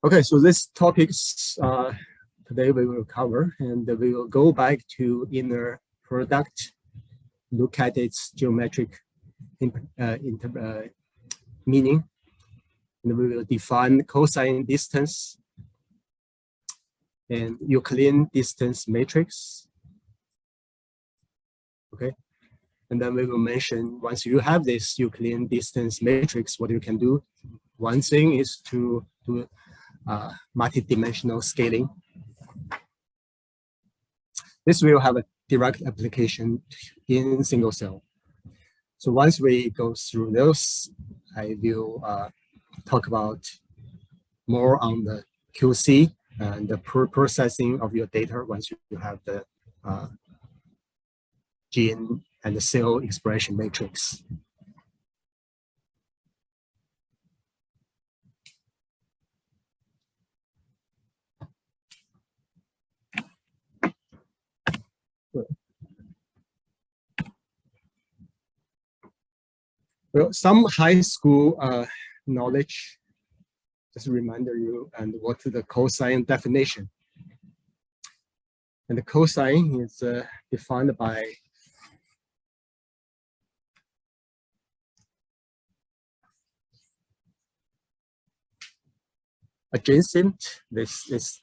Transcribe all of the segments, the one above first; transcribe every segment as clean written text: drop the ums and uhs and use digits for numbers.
Okay, so this topics today we will cover, and we will go back to inner product, look at its geometric meaning, and we will define cosine distance and Euclidean distance matrix. Okay, and then we will mention once you have this Euclidean distance matrix, what you can do. One thing is to do multi-dimensional scaling. This will have a direct application in single cell. So once we go through those, I will talk about more on the QC and the processing of your data once you have the gene and the cell expression matrix. Well, some high school knowledge, just a reminder you and what's the cosine definition. And the cosine is defined by adjacent, this is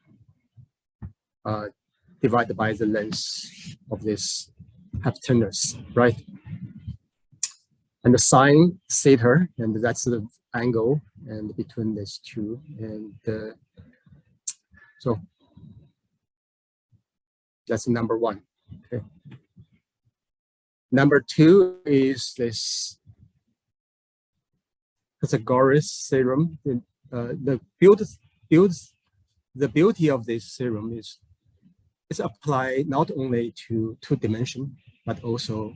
divided by the length of this hypotenuse, right? And the sine theta, and that's the angle and between these two, and so that's number one. Okay. Number two is this Pythagoras theorem. The beauty of this theorem is it's applied not only to two dimension, but also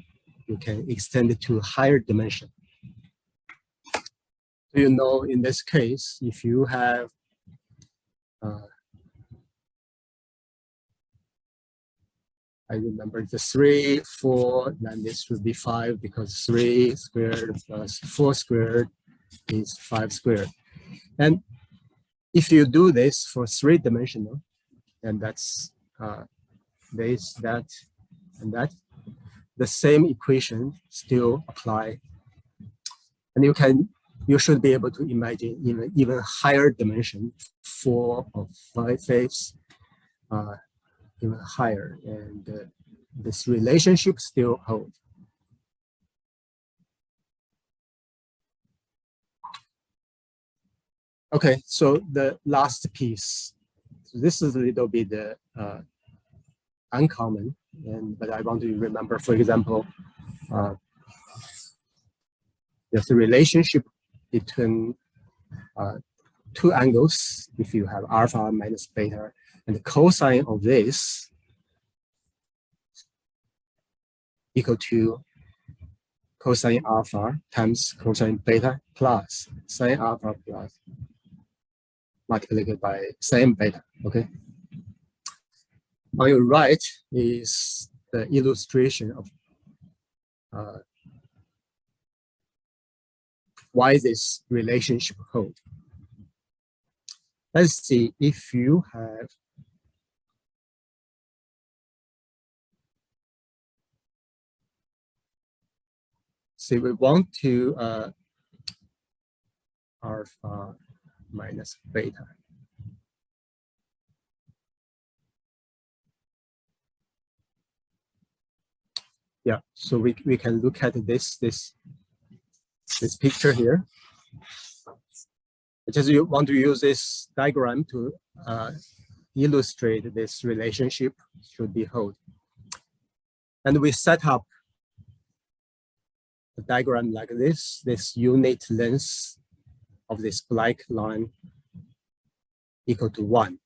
you can extend it to higher dimension. So you know, in this case, if you have I remember the 3, 4, then this would be 5 because 3 squared plus 4 squared is 5 squared. And if you do this for 3-dimensional, and that's this, that, and that, the same equation still apply. And you should be able to imagine even higher dimension, 4 or 5 fifths, even higher, and this relationship still holds. Okay, so the last piece. So this is a little bit uncommon, but I want to remember, for example, there's a relationship between two angles. If you have alpha minus beta, and the cosine of this equal to cosine alpha times cosine beta plus sine alpha plus multiplied by sine beta, okay? On your right is the illustration of why this relationship holds. Let's see if you have we want to alpha minus beta. Yeah, so we can look at this picture here. Just you want to use this diagram to illustrate this relationship should be held. And we set up a diagram like this unit length of this black line equal to 1.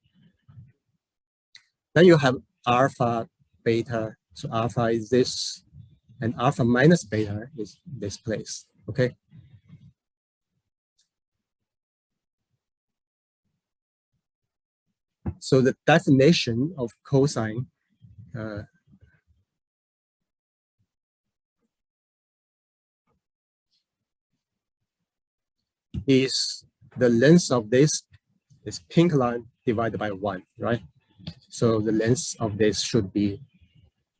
Then you have alpha, beta, so alpha is this, and alpha minus beta is this place, okay? So the definition of cosine is the length of this this pink line divided by 1, right? So the length of this should be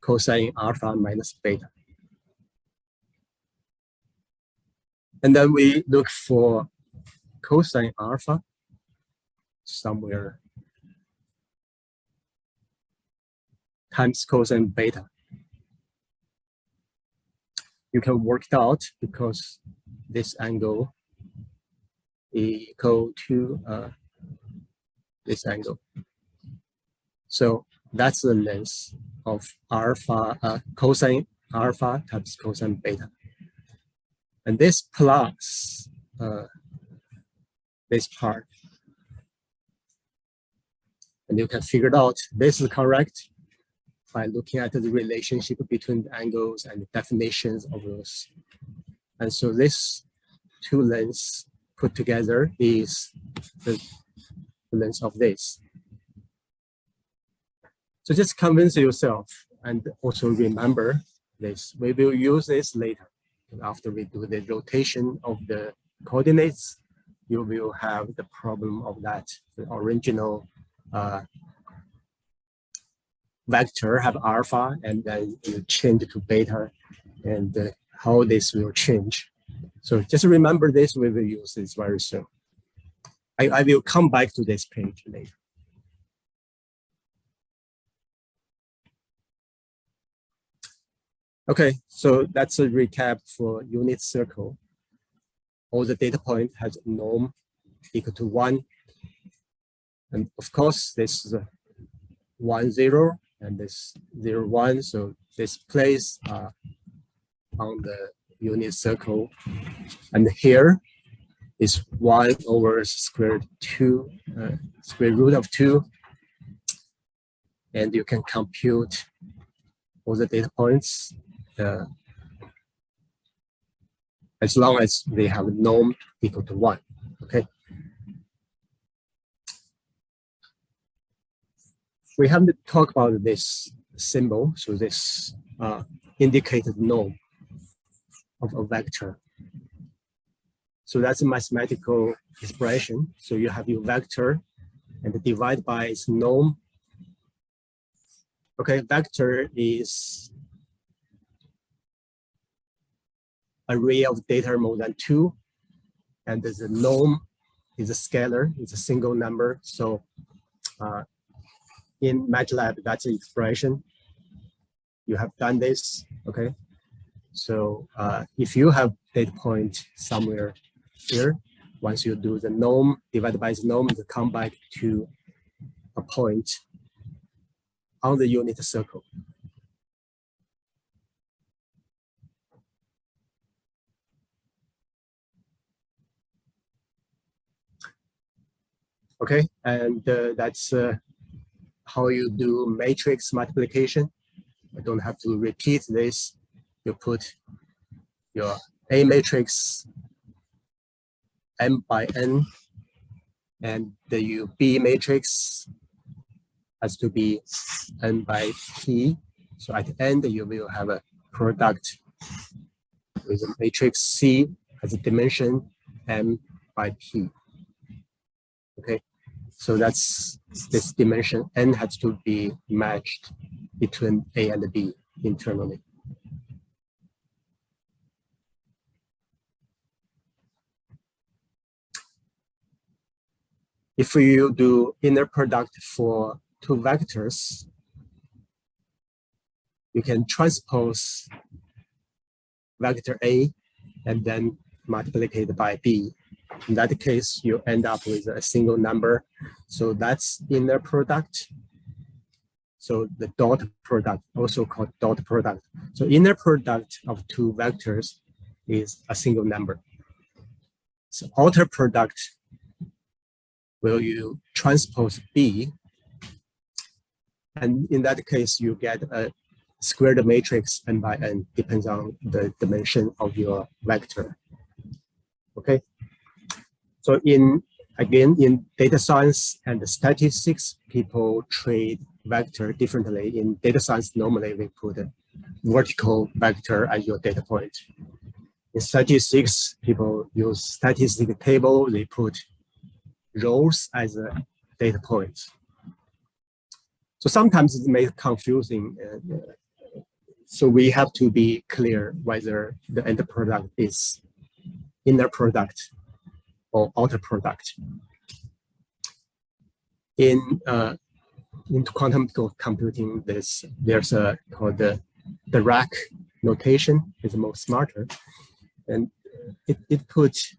cosine alpha minus beta. And then we look for cosine alpha somewhere times cosine beta. You can work it out because this angle is equal to this angle. So that's the length of alpha, cosine alpha times cosine beta. And this plus this part. And you can figure it out. This is correct by looking at the relationship between the angles and the definitions of those. And so this two lengths put together is the length of this. So just convince yourself and also remember this. We will use this later. After we do the rotation of the coordinates, you will have the problem of that. The original vector have alpha, and then you change it to beta, and how this will change. So just remember this, we will use this very soon. I will come back to this page later. Okay, so that's a recap for unit circle. All the data point has a norm equal to 1. And of course, this is a 1, 0, and this 0, 1. So this place on the unit circle. And here is 1 over square root of 2. And you can compute all the data points as long as they have a norm equal to 1, okay? We haven't talked about this symbol, so this indicated norm of a vector. So that's a mathematical expression. So you have your vector and divide by its norm. Okay, vector is array of data more than 2, and the norm is a scalar, it's a single number. So in MATLAB, that's the expression. You have done this, okay? So if you have data point somewhere here, once you do the norm divided by the norm, you come back to a point on the unit circle. Okay, and that's how you do matrix multiplication. I don't have to repeat this. You put your A matrix m by n, and the B matrix has to be n by p. So at the end, you will have a product with a matrix C as a dimension m by p. Okay, so that's this dimension n has to be matched between A and B internally. If you do inner product for two vectors, you can transpose vector A and then multiply it by B. In that case, you end up with a single number. So that's inner product. So the dot product, also called dot product. So inner product of two vectors is a single number. So outer product, will you transpose B? And in that case, you get a squared matrix n by n, depends on the dimension of your vector. Okay. So again, in data science and statistics, people treat vector differently. In data science, normally we put a vertical vector as your data point. In statistics, people use statistic table, they put rows as a data points. So sometimes it may be confusing. So we have to be clear whether the end product is inner product or outer product. In quantum computing, there's a called the Dirac notation is more smarter, and it puts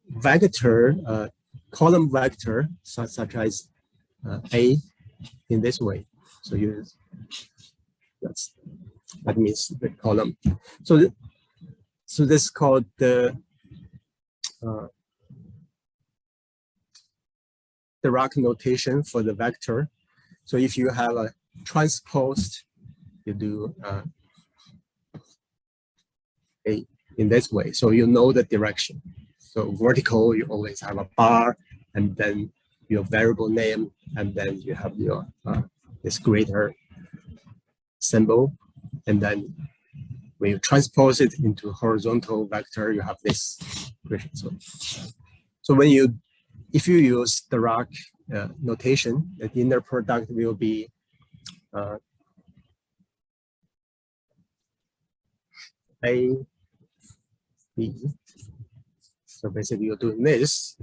vector column vector such as A in this way. So that means the column. So this is called the Dirac notation for the vector. So if you have a transposed, you do A in this way. So you know the direction. So vertical, you always have a bar, and then your variable name, and then you have your this greater symbol, and then when you transpose it into horizontal vector, you have this equation. So if you use Dirac notation, the inner product will be A, B. So basically you're doing this.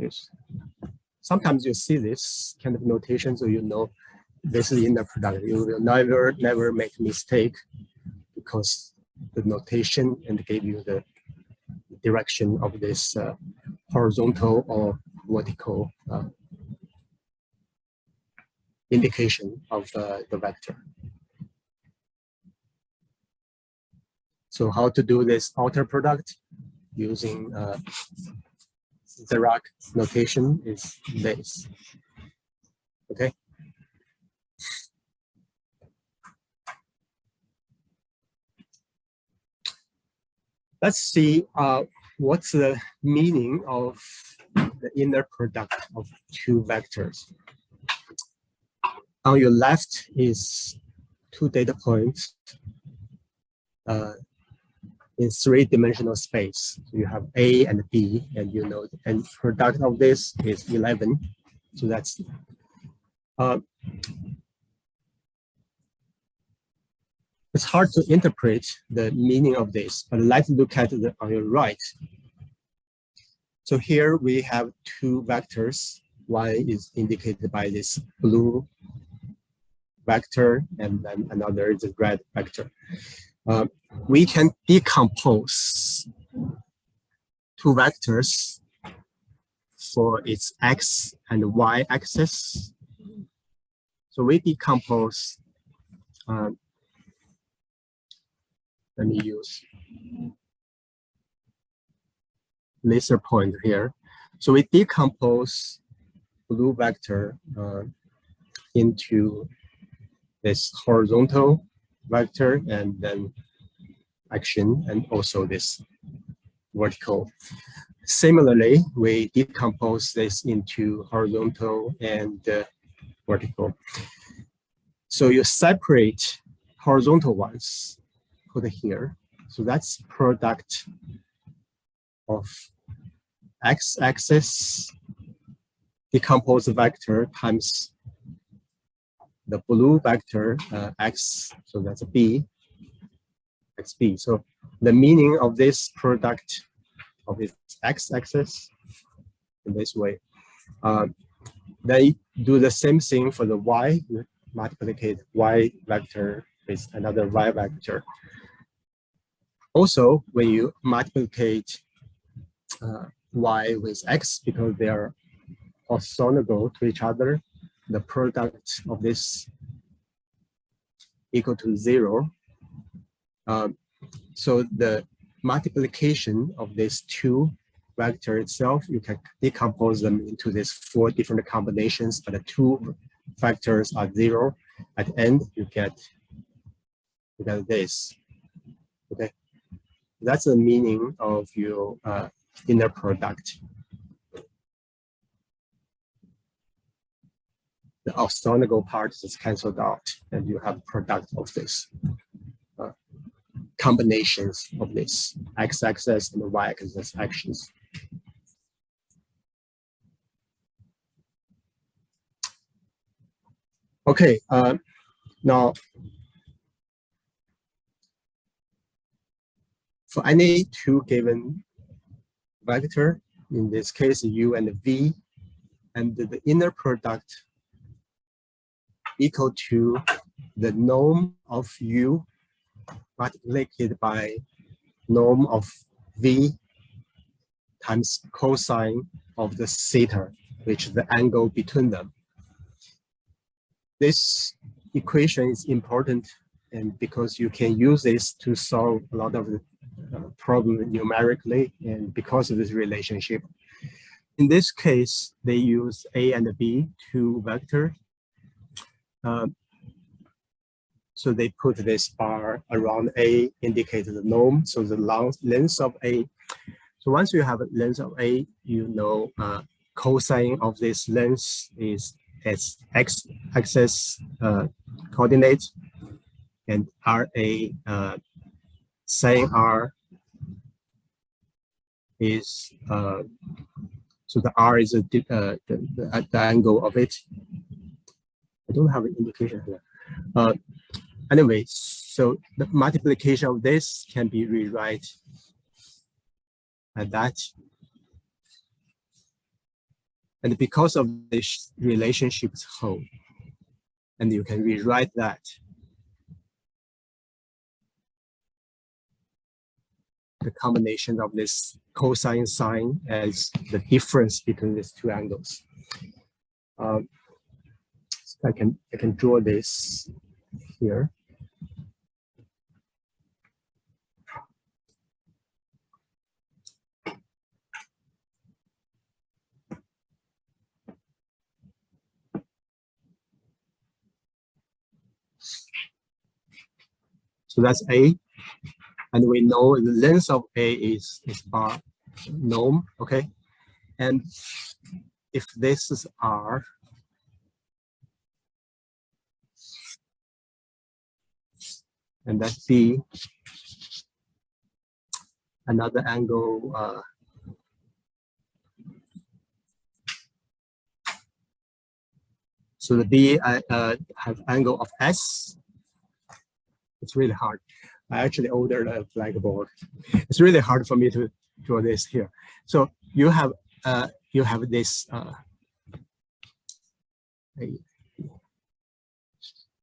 Sometimes you see this kind of notation, so you know this is inner product. You will never make a mistake because the notation and give you the direction of this horizontal or vertical indication of the vector. So how to do this outer product using Dirac notation is this. Okay. Let's see what's the meaning of the inner product of two vectors. On your left is two data points in three-dimensional space. So you have A and B, and you know the end product of this is 11. So that's it's hard to interpret the meaning of this, but let's look at it on your right. So here we have two vectors. One is indicated by this blue vector, and then another is a red vector. We can decompose two vectors for its x and y axis. So we decompose, let me use laser pointer here. So we decompose blue vector into this horizontal vector and then action, and also this vertical. Similarly, we decompose this into horizontal and vertical. So you separate horizontal ones, put it here. So that's product of x-axis decompose vector times the blue vector x, so that's a b, xb. So the meaning of this product of its x-axis in this way. They do the same thing for the y, you multiply y vector with another y vector. Also, when you multiply y with x, because they are orthogonal to each other, the product of this equal to 0. So the multiplication of these two vector itself, you can decompose them into these 4 different combinations, but the 2 factors are 0. At the end, you get this. Okay, that's the meaning of your inner product. The orthogonal part is cancelled out, and you have product of this combinations of this x-axis and y-axis actions. Okay, now for any two given vector, in this case u and v, and the inner product equal to the norm of u multiplied by norm of v times cosine of the theta, which is the angle between them. This equation is important, and because you can use this to solve a lot of the problem numerically, and because of this relationship. In this case, they use A and B, two vectors. So they put this R around A, indicate the norm, so the length of A. So once you have a length of A, you know cosine of this length is its x-axis coordinate, and RA sine R is so the R is the angle of it. I don't have an indication here. Anyway, so the multiplication of this can be rewrite at that. And because of this relationship's hold, and you can rewrite that. The combination of this cosine sine as the difference between these two angles. So I can draw this here. So that's A, and we know the length of A is bar norm, okay? And if this is R, and that's B, another angle, so the B have angle of S. It's really hard. I actually ordered a blackboard. It's really hard for me to draw this here. So you have this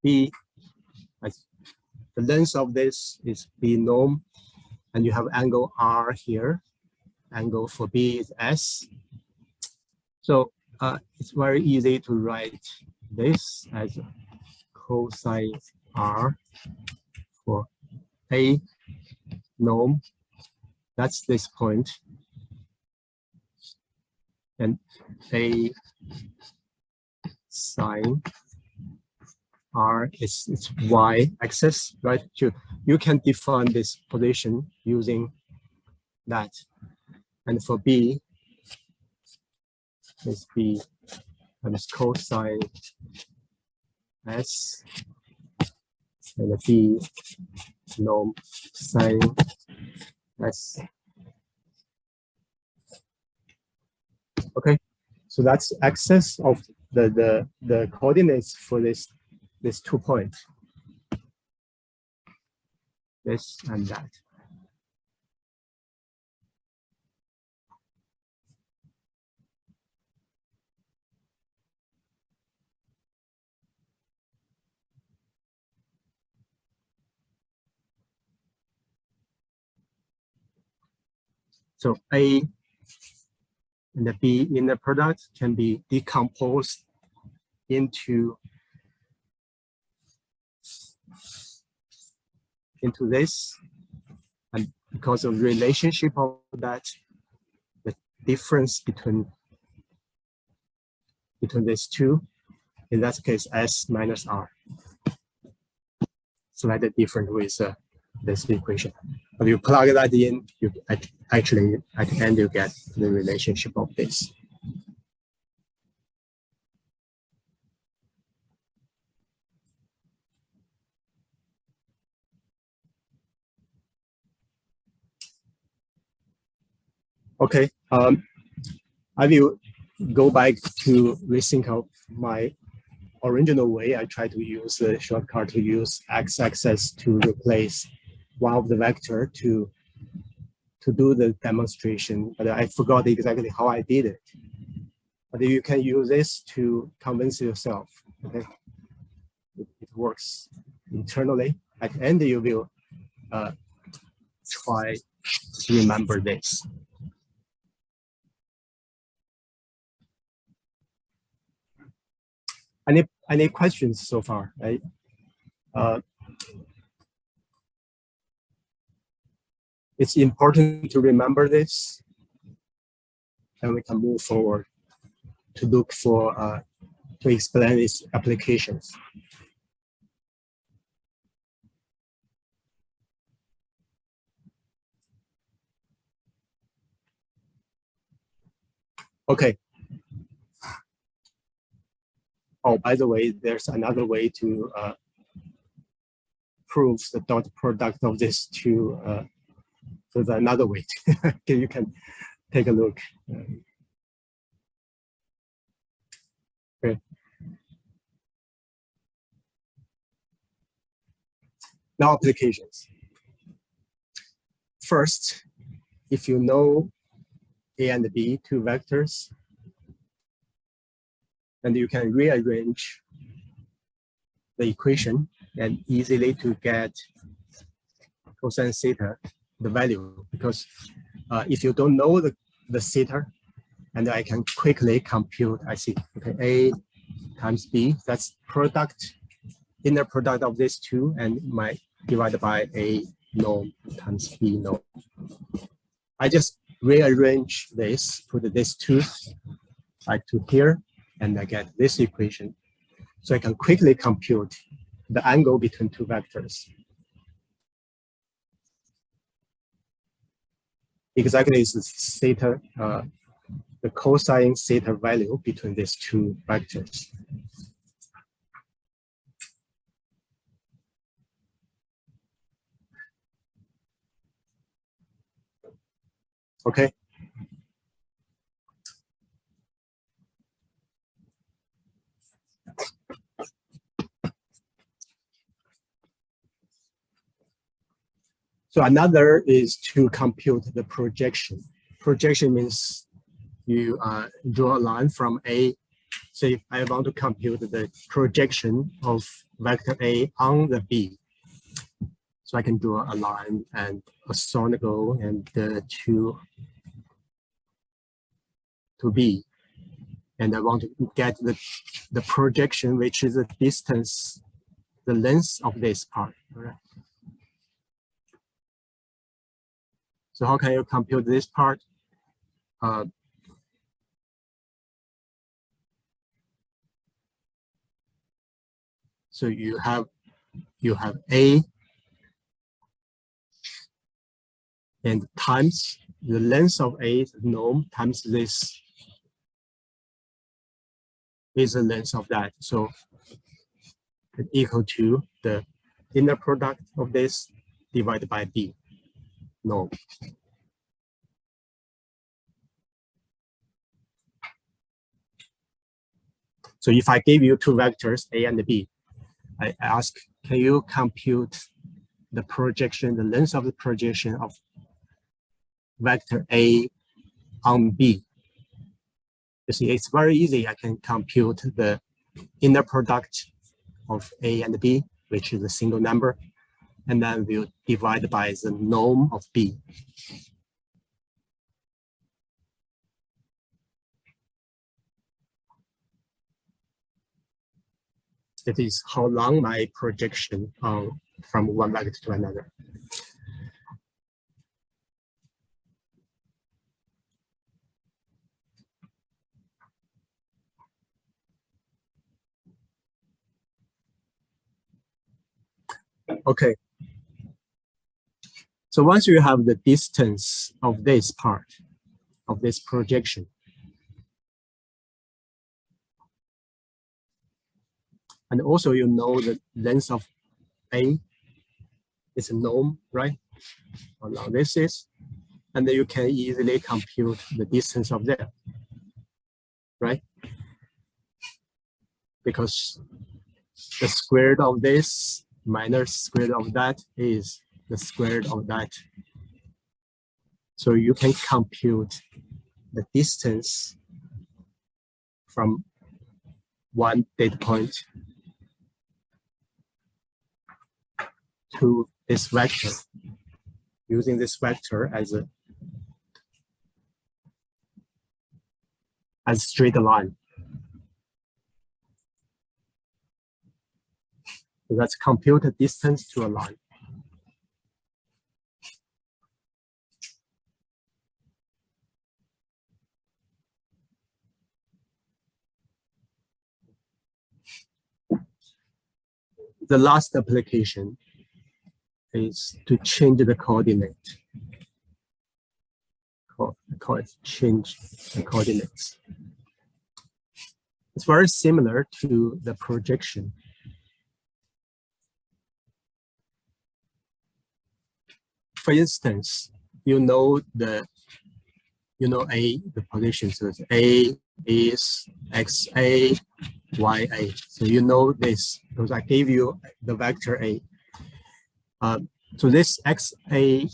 B. The length of this is B norm, and you have angle R here. Angle for B is S. So it's very easy to write this as cosine R for A norm. That's this point. And A sine R is its y axis, right? You can define this position using that. And for B, it's B times cosine S, and B norm sine S. Okay, so that's axis of the coordinates for this 2 points. This and that. So A and the B in the product can be decomposed into this, and because of relationship of that, the difference between these two, in that case S minus R, slightly different with this equation. If you plug that in, you actually at the end you get the relationship of this. Okay, I will go back to rethink of my original way, I tried to use the shortcut to use x-axis to replace one of the vector to do the demonstration, but I forgot exactly how I did it. But you can use this to convince yourself, okay? It works internally. At the end, you will try to remember this. Any questions so far, right? It's important to remember this, and we can move forward to look for, to explain its applications. Okay. Oh, by the way, there's another way to prove the dot product of these two. So there's another way. You can take a look. Okay. Now applications. First, if you know A and B, two vectors, and you can rearrange the equation and easily to get cosine theta, the value, because if you don't know the theta, and I can quickly compute, I see, okay, A times B, that's product, inner product of these two, and my divided by A norm times B norm. I just rearrange this, put this two like to here, and I get this equation. So I can quickly compute the angle between two vectors. Exactly is the theta, the cosine theta value between these two vectors. Okay. So another is to compute the projection. Projection means you draw a line from A. Say I want to compute the projection of vector A on the B. So I can draw a line and orthogonal and to B. And I want to get the projection, which is the distance, the length of this part. Right? So how can you compute this part? So you have A and times the length of A, the norm, times this is the length of that. So it's equal to the inner product of this divided by B norm. So if I give you two vectors, A and B, I ask, can you compute the projection, the length of the projection of vector A on B? You see, it's very easy. I can compute the inner product of A and B, which is a single number, and then we'll divide by the norm of B. It is how long my projection from one vector to another. Okay. So once you have the distance of this part, of this projection, and also you know the length of A is a norm, right? How long this is, and then you can easily compute the distance of that, right? because the square root of this minus square root of that is the square root of that. So you can compute the distance from one data point to this vector, using this vector as a straight line. So let's compute the distance to a line. The last application is to change the coordinate. Call it change the coordinates. It's very similar to the projection. For instance, you know A, the position. So A is XA, YA. So you know this because I gave you the vector A. So this XA,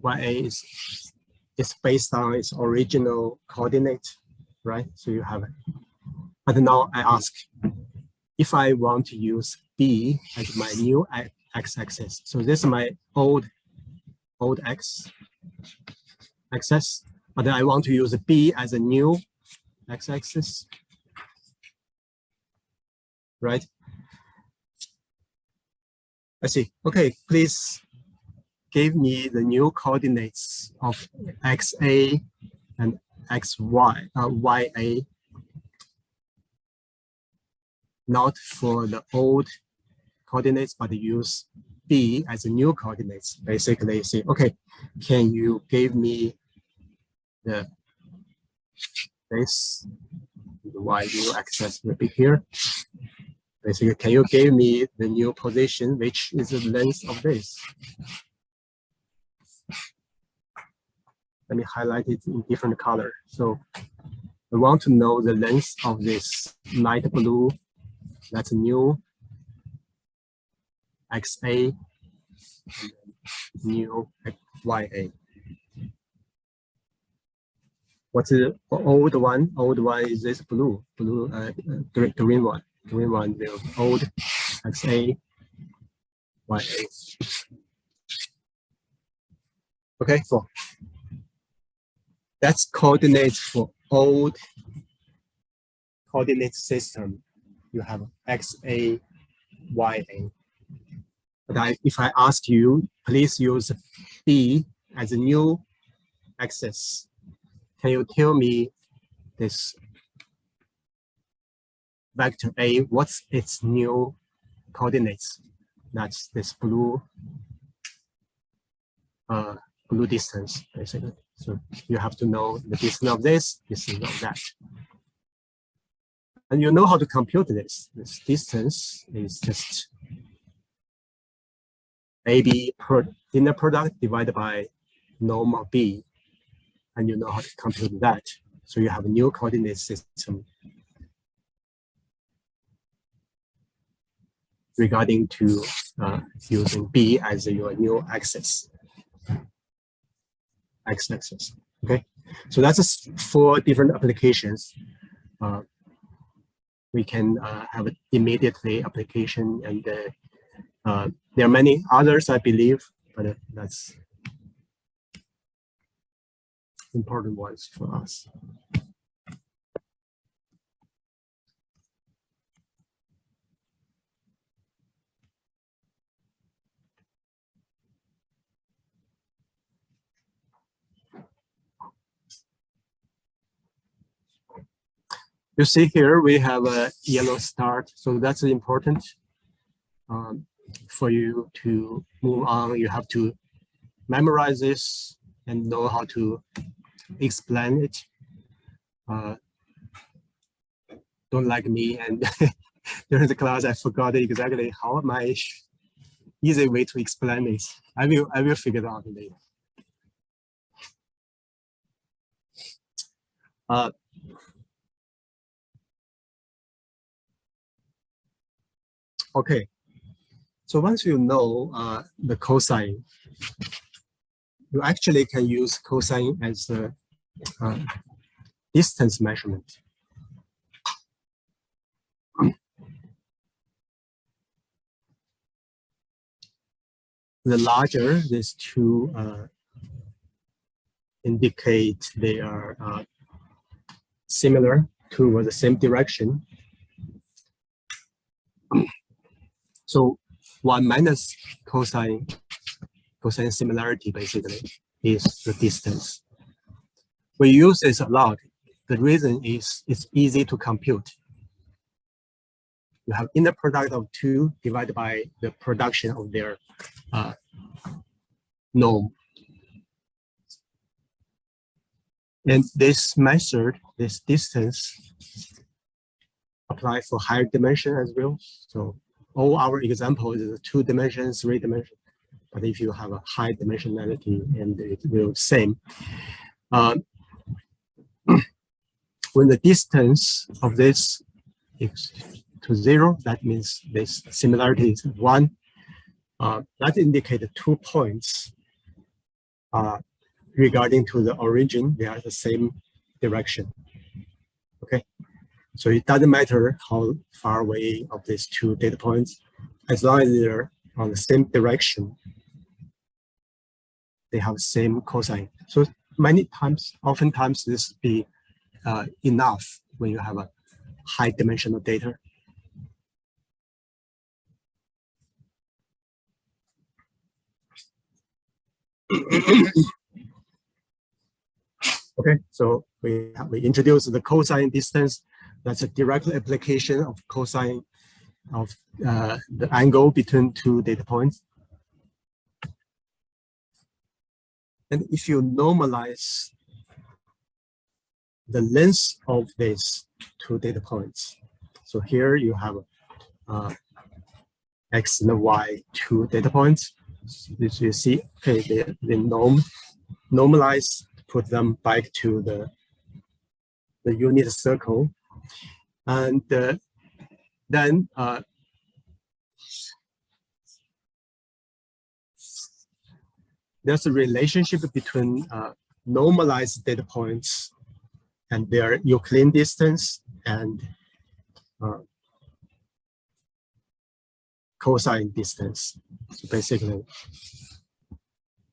YA is based on its original coordinate, right? So you have it. But now I ask, if I want to use B as my new x-axis, so this is my old x-axis, but I want to use B as a new x-axis, right? I see. Okay, please give me the new coordinates of XA and XY, YA, not for the old coordinates, but use B as a new coordinates. Basically, say, okay, can you give me the Y new axis will be here. Basically, can you give me the new position, which is the length of this? Let me highlight it in different color. So I want to know the length of this light blue. That's new XA, new YA. What's the old one? Old one is this blue, green one. Green one, the old XA, YA. Okay, so that's coordinates for old coordinate system. You have XA, YA. But if I ask you, please use B as a new axis. Can you tell me this vector A, what's its new coordinates? That's this blue distance, basically. So you have to know the distance of this, distance of that. And you know how to compute this. This distance is just AB per inner product divided by norm of B. And you know how to compute that. So you have a new coordinate system regarding to using B as your new axis. X-axis. Okay, so that's 4 different applications. We can have an immediately application, and there are many others, I believe, but that's important ones for us. You see here, we have a yellow start, so that's important. For you to move on, you have to memorize this and know how to explain it. Don't like me, and during the class, I forgot exactly how my easy way to explain it. I will figure it out later. Okay, so once you know the cosine, you actually can use cosine as a distance measurement. The larger these two indicate they are similar to the same direction. So 1 minus cosine similarity basically is the distance. We use this a lot. The reason is it's easy to compute. You have inner product of two divided by the production of their norm. And this method, this distance, apply for higher dimension as well. So all our examples is 2 dimensions, 3 dimensions. But if you have a high dimensionality, and it will same. When the distance of this is to 0, that means this similarity is 1. That indicates 2 points regarding to the origin, they are the same direction. Okay, so it doesn't matter how far away of these 2 data points, as long as they're on the same direction, they have same cosine. So many times, oftentimes this be enough when you have a high dimensional data. Okay, so we introduced the cosine distance. That's a direct application of cosine of the angle between 2 data points. And if you normalize the length of these 2 data points, so here you have x and y 2 data points. As you see, okay, they normalize, put them back to the unit circle, and then there's a relationship between normalized data points and their Euclidean distance and cosine distance. So basically,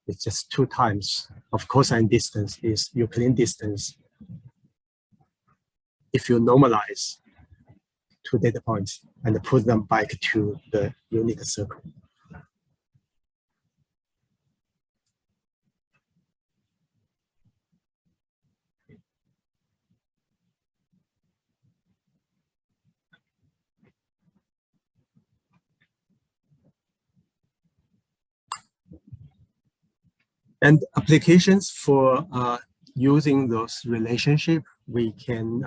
it's just 2 times of cosine distance is Euclidean distance if you normalize 2 data points and put them back to the unit circle. And applications for using those relationships, we can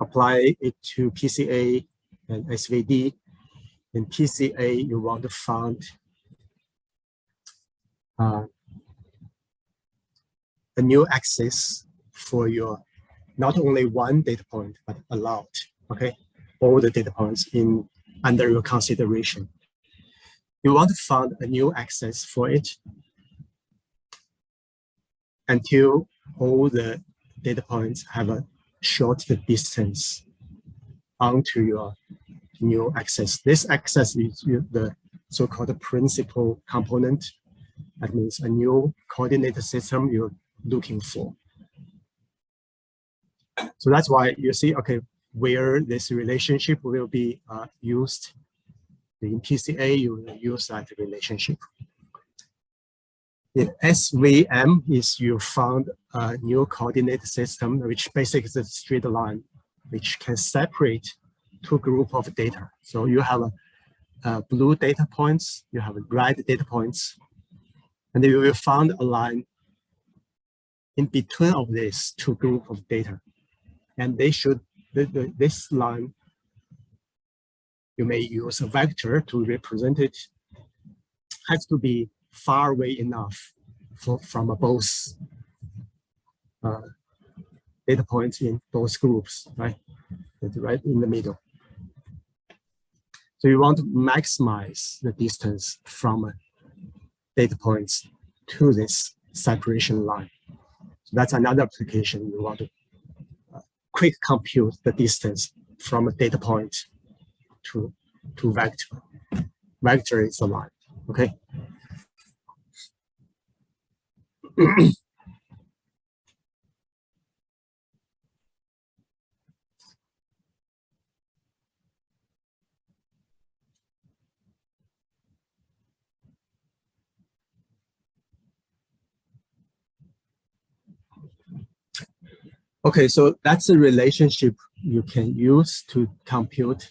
apply it to PCA and SVD. In PCA, you want to find a new axis for your not only 1 data point, but a lot, okay? All the data points under your consideration. You want to find a new axis for it until all the data points have a short distance onto your new axis. This axis is the so-called principal component. That means a new coordinate system you're looking for. So that's why you see, okay, where this relationship will be used. In PCA, you will use that relationship. In SVM is you found a new coordinate system, which basically is a straight line, which can separate 2 groups of data. So you have a blue data points, you have red data points, and you will find a line in between of these 2 groups of data. And they should, this line, you may use a vector to represent it, has to be far away enough from both data points in both groups, right? It's right in the middle. So you want to maximize the distance from data points to this separation line. So that's another application. You want to quick compute the distance from a data point to vector. Vector is a line, okay? Okay, so that's a relationship you can use to compute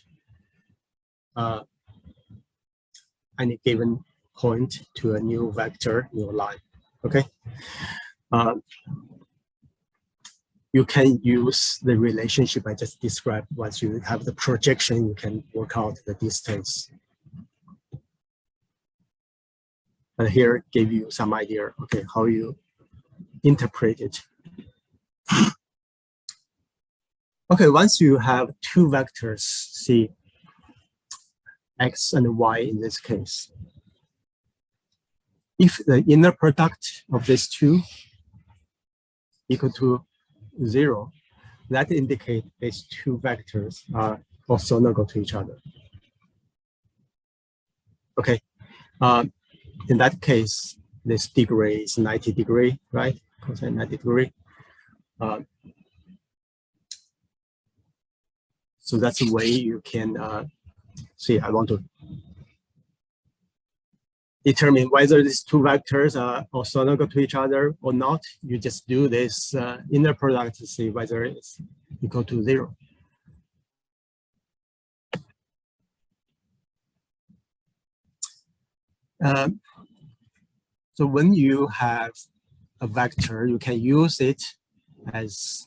any given point to a new vector, new line, okay? You can use the relationship I just described. Once you have the projection, you can work out the distance. And here give you some idea, okay, how you interpret it. Okay, once you have two vectors, see x and y in this case, if the inner product of these two equal to 0, that indicates these two vectors are orthogonal to each other. Okay, in that case, this degree is 90 degree, right? Cosine 90 degree. So that's a way you can see. I want to determine whether these two vectors are orthogonal to each other or not. You just do this inner product to see whether it's equal to 0. So when you have a vector, you can use it as,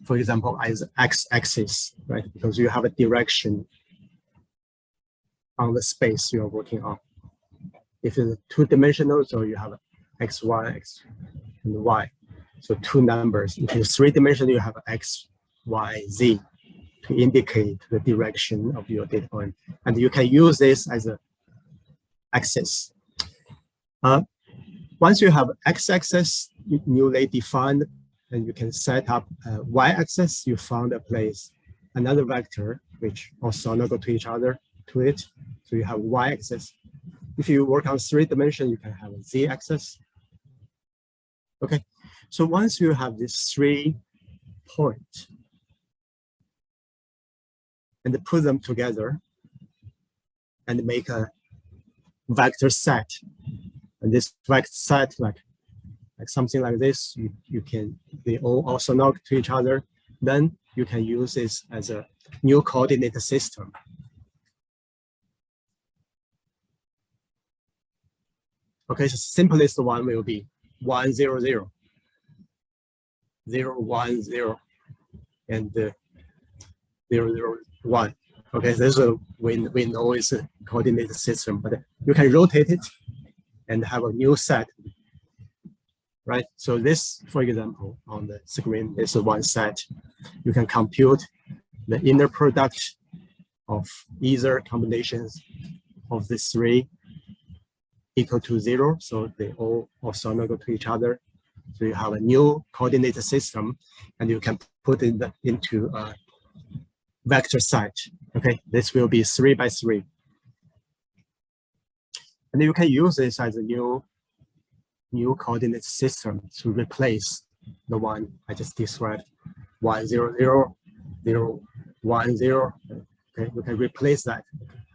for example, as x-axis, right? Because you have a direction on the space you're working on. If it's two-dimensional, so you have x, y, x, and y. So two numbers. If it's three-dimensional, you have x, y, z to indicate the direction of your data point. And you can use this as an axis. Once you have x-axis newly defined, and you can set up a y-axis, you found a place, another vector which orthogonal to each other to it. So you have y-axis. If you work on 3 dimensions, you can have a z-axis. Okay, so once you have these 3 points and put them together and make a vector set, and this vector set like something like this, they all orthogonal to each other, then you can use this as a new coordinate system. Okay, so simplest one will be 1, 0, 0, 0, 1, 0, and 0, 0, 1. Okay, this is we know it's a coordinate system, but you can rotate it and have a new set, right? So this, for example, on the screen is one set. You can compute the inner product of either combinations of the 3 equal to 0, so they all orthogonal to each other. So you have a new coordinate system, and you can put it into a vector set. Okay, this will be 3 by 3. And you can use this as a new coordinate system to replace the one I just described, 1, 0, 0, 0, 1, 0. Okay, you can replace that,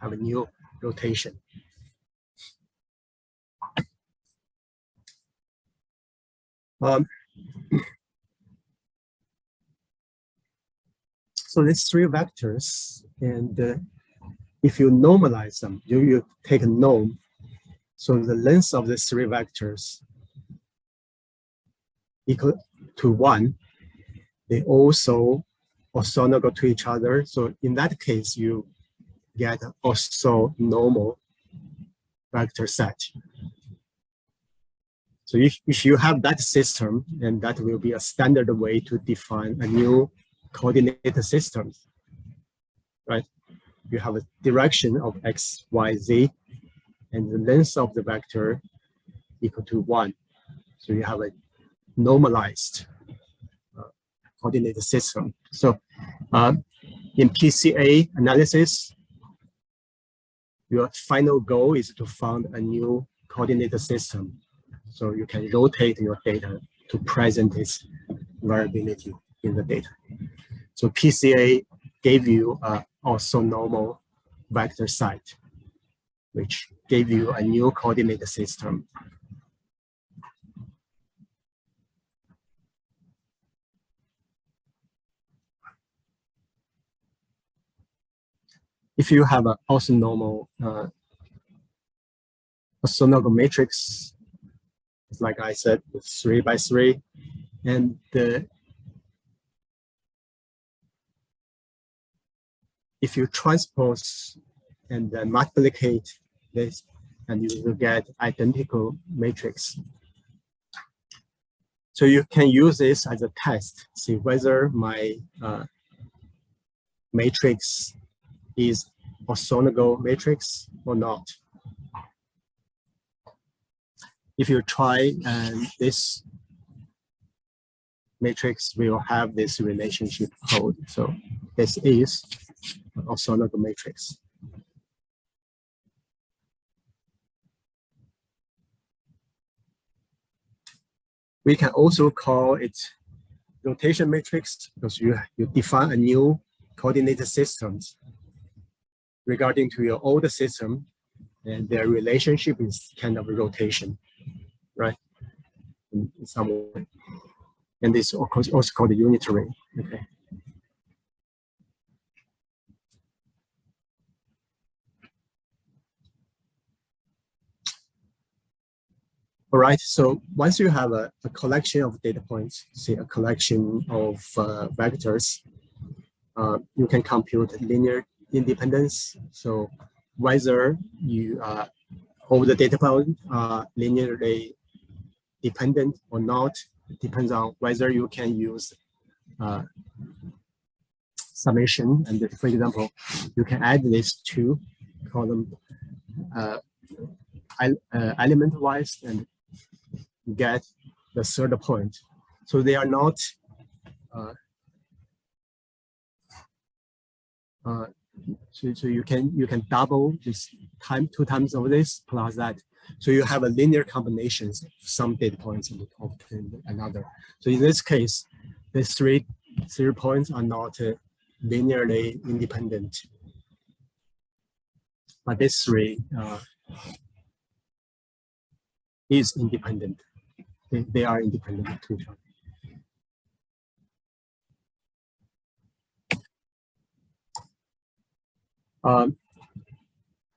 have a new rotation. So these 3 vectors, and if you normalize them, you take a norm. So the length of the 3 vectors equal to 1. They also orthogonal to each other. So in that case, you get an orthonormal vector set. So if you have that system, and that will be a standard way to define a new coordinate system, right? you have a direction of x, y, z, and the length of the vector equal to 1. So you have a normalized coordinate system. So in PCA analysis, your final goal is to find a new coordinate system. So you can rotate your data to present its variability in the data. So PCA gave you an orthonormal vector site, which gave you a new coordinate system. If you have an orthonormal matrix, like I said, it's 3 by 3, and if you transpose and then multiplicate this, and you will get identical matrix. So you can use this as a test, see whether my matrix is orthogonal matrix or not. If you try, and this matrix will have this relationship code. So this is an orthogonal matrix. We can also call it rotation matrix because you define a new coordinate systems regarding to your old system, and their relationship is kind of a rotation, right? In some way. And this is also called the unitary. Okay. All right, so once you have a collection of data points, say a collection of vectors, you can compute linear independence. So whether you all the data points are linearly dependent or not, it depends on whether you can use summation. And for example, you can add these two column element-wise and get the third point. So they are not so you can double this two times of this plus that. So you have a linear combinations of some data points and obtain another. So in this case, the three points are not linearly independent, but this three is independent. They are independent to each other.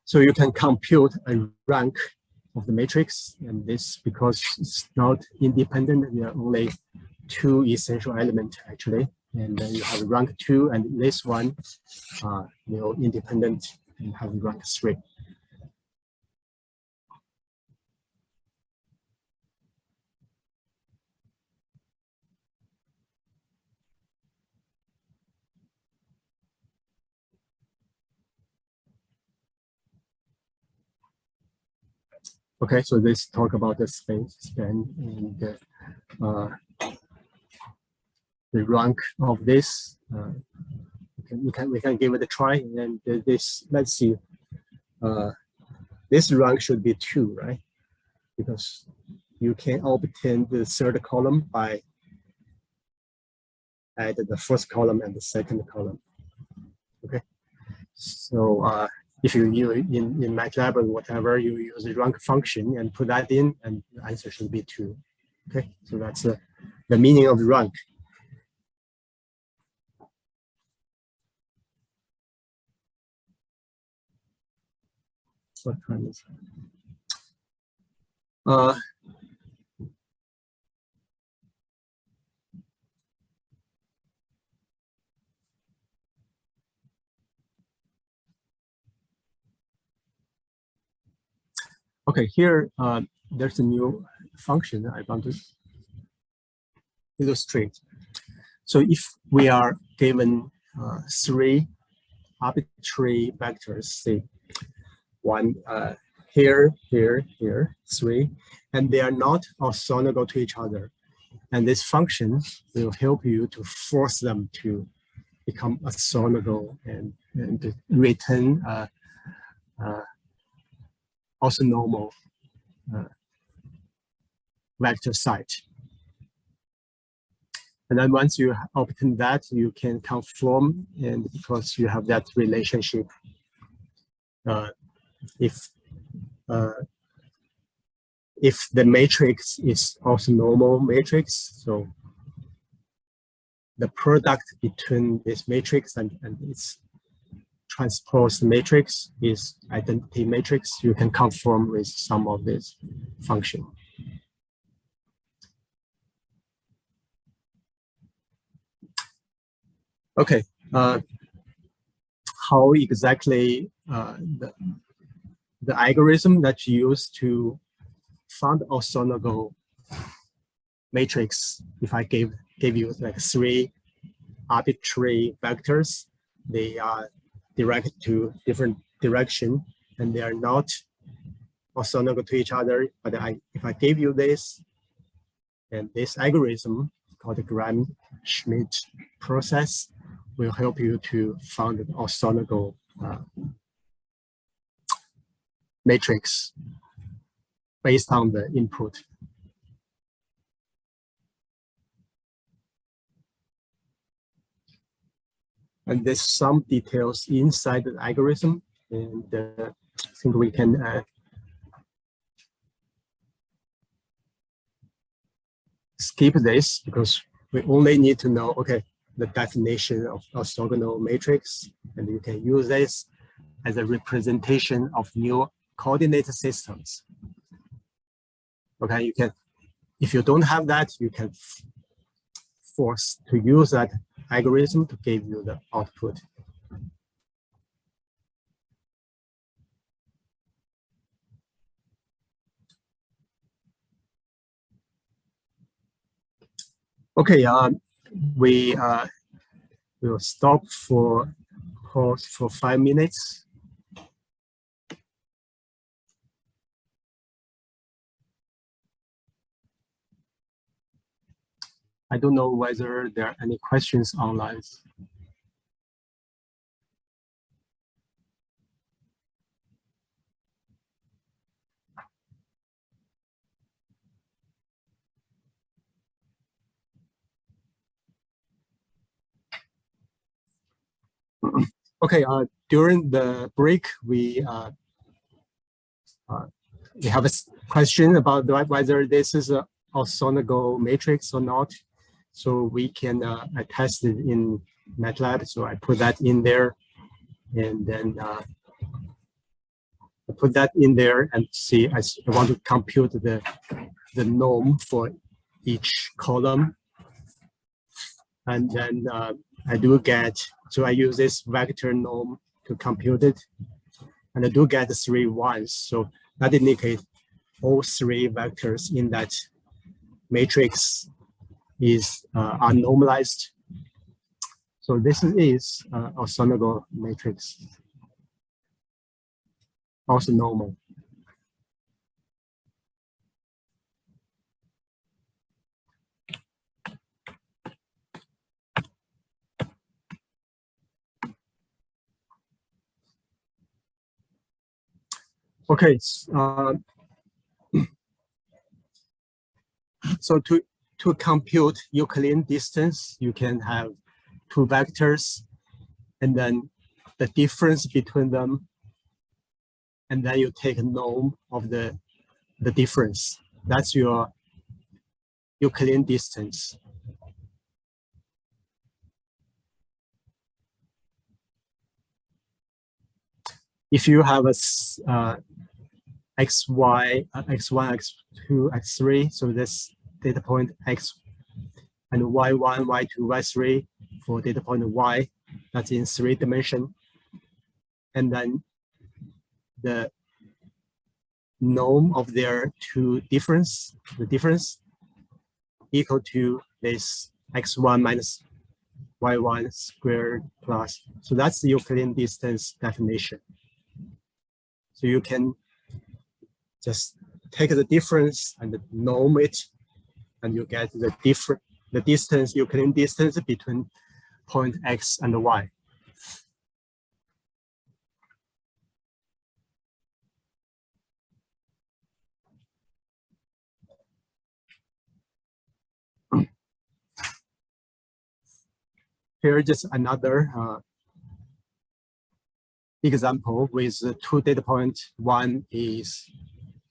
So you can compute a rank of the matrix, and this because it's not independent, there are only two essential elements actually, and then you have rank 2, and this one independent and have rank 3. Okay, so let's talk about the span and the rank of this. We can give it a try, and this, let's see. This rank should be 2, right? Because you can obtain the third column by add the first column and the second column. Okay, so if you use in MATLAB or whatever, you use the rank function and put that in, and the answer should be 2. Okay, so that's the meaning of rank. What time is it? Okay, here there's a new function I want to illustrate. So if we are given 3 arbitrary vectors, say one here, here, here, 3, and they are not orthogonal to each other. And this function will help you to force them to become orthogonal and to return orthonormal vector site. And then once you obtain that, you can conform, and because you have that relationship, if the matrix is orthonormal matrix, so the product between this matrix and its transposed matrix is identity matrix, you can conform with some of this function. Okay, how exactly the algorithm that you use to find orthogonal matrix, if I gave you like 3 arbitrary vectors, they are directed to different direction and they are not orthogonal to each other, but if I gave you this, and this algorithm called the Gram-Schmidt process will help you to find an orthogonal matrix based on the input. And there's some details inside the algorithm, and I think we can skip this because we only need to know, okay, the definition of orthogonal matrix, and you can use this as a representation of new coordinate systems. Okay, you can, if you don't have that, you can force to use that algorithm to give you the output. Okay, we will stop for 5 minutes. I don't know whether there are any questions online. Okay, during the break, we have a question about whether this is an orthogonal matrix or not. So we can test it in MATLAB. So I put that in there, and then I put that in there and see. I want to compute the norm for each column, and then I do get. So I use this vector norm to compute it, and I do get 3 ones. So that indicates all 3 vectors in that matrix are normalized. So this is orthogonal matrix, also normal. Okay, so to compute Euclidean distance, you can have 2 vectors, and then the difference between them, and then you take a norm of the difference. That's your Euclidean distance. If you have a xy, x1, x2, x3, so this data point x, and y1, y2, y3 for data point y, that's in 3 dimensions. And then the norm of their 2 difference, the difference equal to this x1 minus y1 squared plus. So that's the Euclidean distance definition. So you can just take the difference and norm it, and you get the distance, Euclidean distance between point x and y. Here is just another example with two data points. One is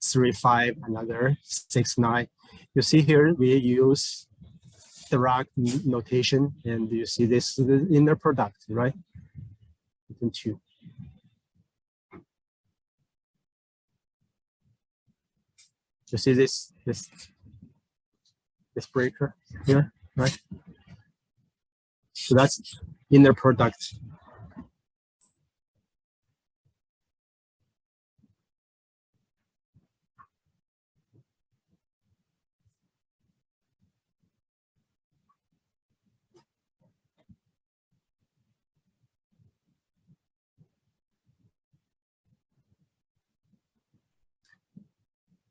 3, 5, another 6, 9. You see here we use Dirac notation, and you see this is the inner product, right? Between two. You see this breaker here, right? So that's inner product.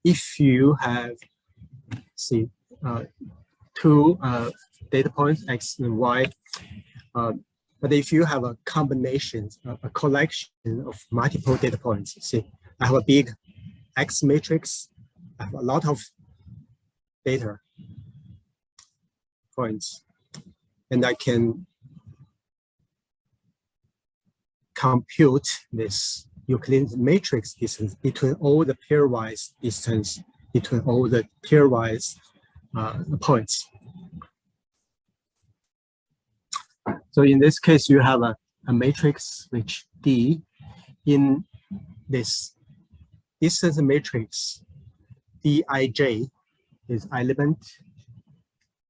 If you have, two data points, x and y, but if you have a combination, a collection of multiple data points, see, I have a big X matrix, I have a lot of data points, and I can compute this Euclidean matrix distance between all the pairwise distance between all the pairwise points. So in this case, you have a matrix which D in this distance matrix, Dij is element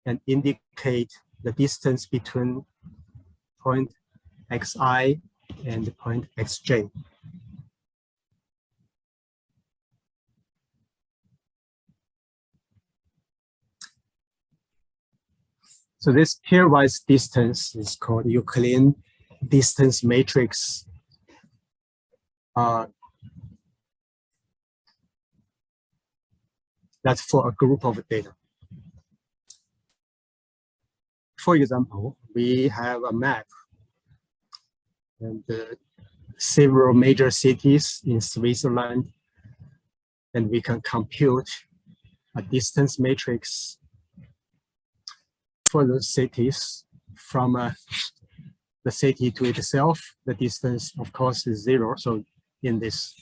and indicate the distance between point xi and point xj. So this pairwise distance is called Euclidean distance matrix. That's for a group of data. For example, we have a map and several major cities in Switzerland, and we can compute a distance matrix for those cities from the city to itself. The distance, of course, is 0. So in this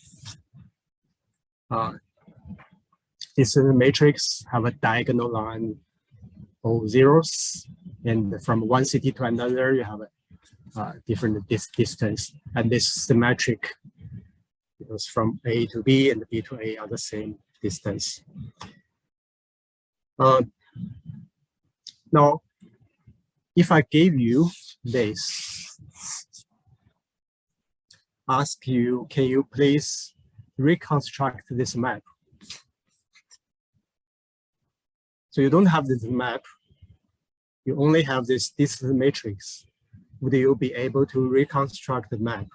distance matrix, have a diagonal line of zeros, and from one city to another, you have a different distance. And this symmetric, because from A to B and B to A are the same distance. Now, if I gave you this, ask you, can you please reconstruct this map? So you don't have this map, you only have this distance matrix. Would you be able to reconstruct the map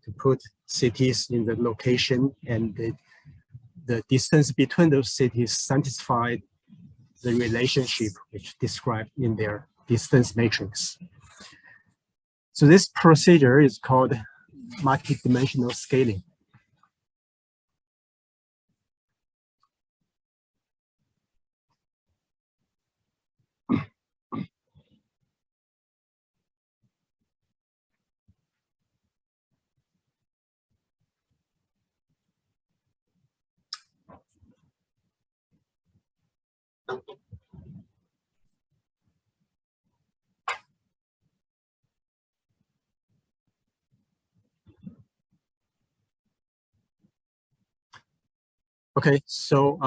to put cities in the location and the distance between those cities satisfied the relationship which described in their distance matrix? So this procedure is called multidimensional scaling. Okay, so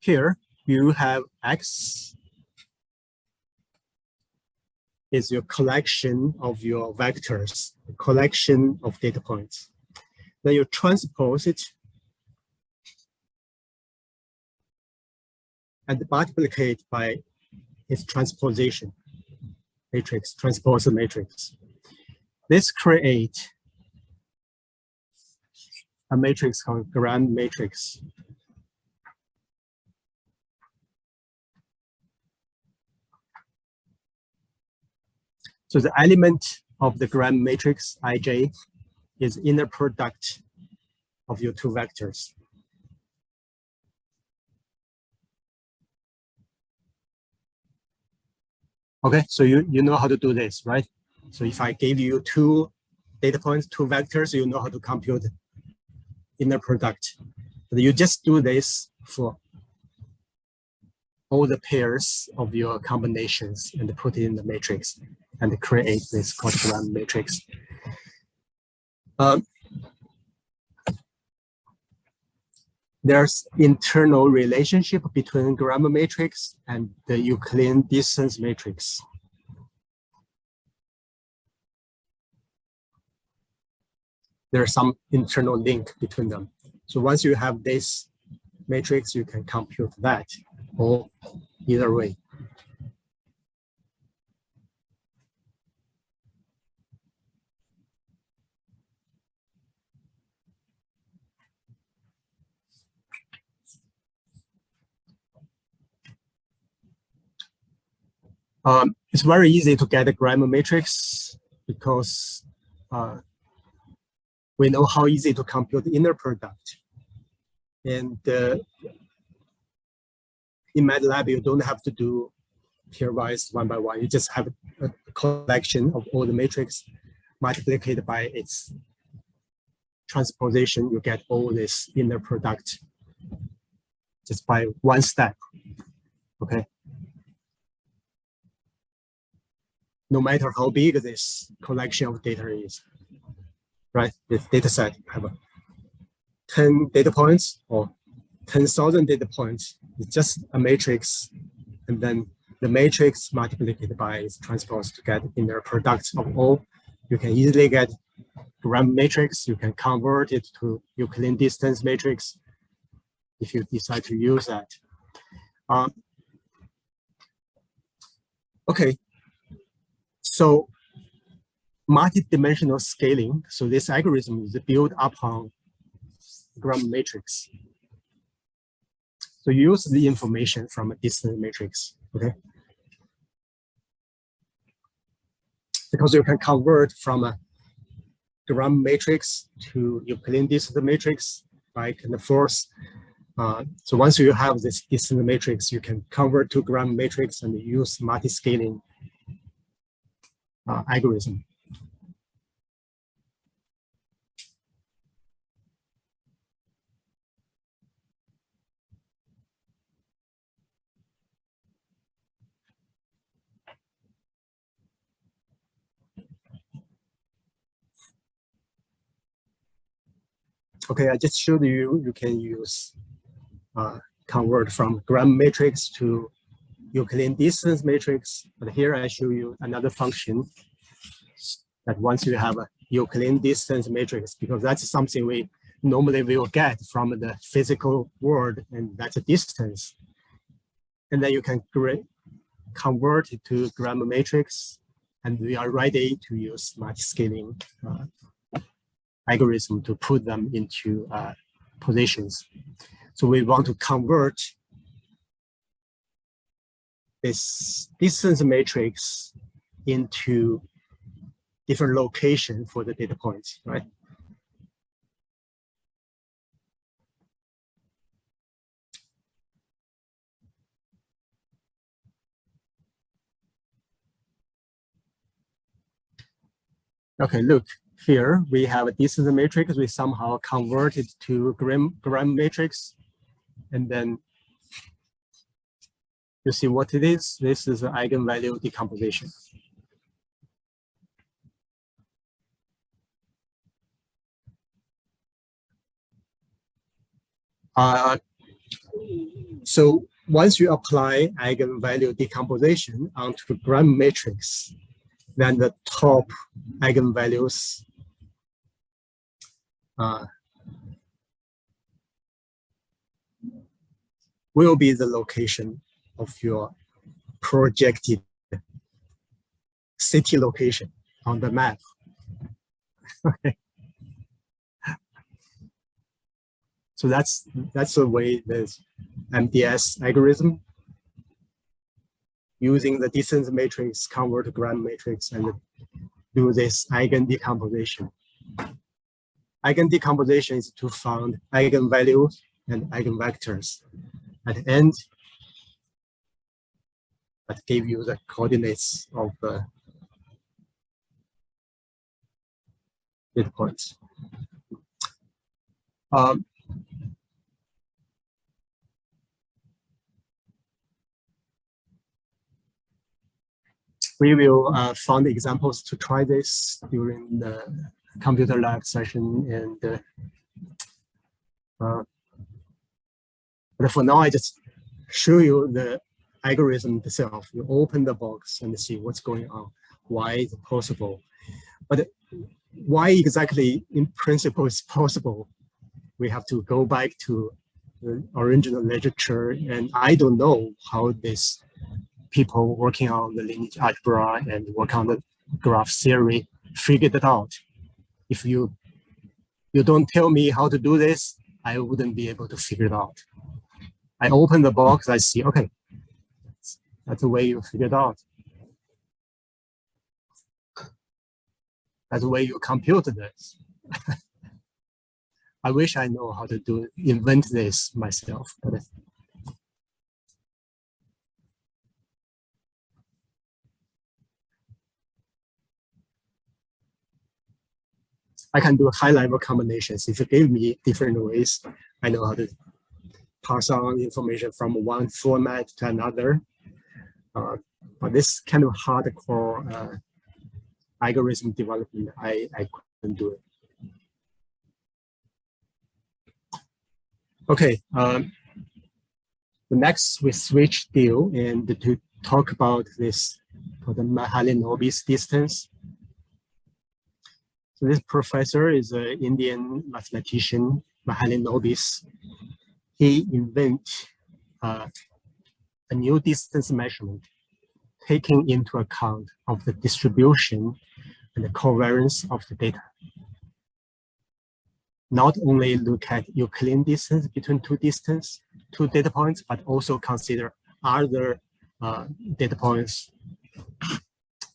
here you have X is your collection of your vectors, a collection of data points. Then you transpose it and multiplicate by is transposition matrix, transpose matrix. This create a matrix called Gram matrix. So the element of the Gram matrix Ij is inner product of your two vectors. Okay, so you know how to do this, right? So if I gave you two data points, two vectors, you know how to compute inner product. But you just do this for all the pairs of your combinations and put it in the matrix and create this Gram matrix. There's internal relationship between Gram matrix and the Euclidean distance matrix. There's some internal link between them. So once you have this matrix, you can compute that, or either way. It's very easy to get a Gram matrix because we know how easy to compute the inner product. And in MATLAB, you don't have to do pairwise one by one. You just have a collection of all the matrix multiplied by its transposition. You get all this inner product just by one step. Okay. No matter how big this collection of data is, right? This data set have 10 data points or 10,000 data points. It's just a matrix, and then the matrix multiplied by its transpose to get inner product of all. You can easily get Gram matrix. You can convert it to Euclidean distance matrix if you decide to use that. Okay. So multi-dimensional scaling. So this algorithm is built upon Gram matrix. So you use the information from a distance matrix, okay? Because you can convert from a Gram matrix to Euclidean distance matrix by kind of force. So once you have this distance matrix, you can convert to Gram matrix and use multi-scaling algorithm. Okay, I just showed you, you can use convert from Gram matrix to Euclidean distance matrix. But here I show you another function that once you have a Euclidean distance matrix, because that's something we normally will get from the physical world, and that's a distance. And then you can convert it to Gram matrix, and we are ready to use multi-scaling algorithm to put them into positions. So we want to convert this distance matrix into different location for the data points, right? Okay, look, here we have a distance matrix. We somehow convert it to Gram matrix, and then you see what it is. This is an eigenvalue decomposition. So once you apply eigenvalue decomposition onto Gram matrix, then the top eigenvalues will be the location of your projected city location on the map. Okay. So that's the way this MDS algorithm using the distance matrix convert to gram matrix and do this eigen decomposition. Eigen decomposition is to find eigenvalues and eigenvectors. At the end, that give you the coordinates of the data points. We will find examples to try this during the computer lab session, and but for now, I just show you the algorithm itself. You open the box and see what's going on, why it's possible. But why exactly in principle is possible, we have to go back to the original literature, and I don't know how this people working on the lineage algebra and work on the graph theory figured it out. If you don't tell me how to do this, I wouldn't be able to figure it out. I open the box, I see, okay, that's the way you figure it out. That's the way you compute this. I wish I know how to invent this myself, but I can do high-level combinations. If you give me different ways, I know how to pass on information from one format to another. But this kind of hardcore algorithm development, I couldn't do it. Okay, the next we switch deal and to talk about this for the Mahalanobis distance. So this professor is an Indian mathematician, Mahalanobis. He invented a new distance measurement, taking into account of the distribution and the covariance of the data. Not only look at Euclidean distance between two data points, but also consider other data points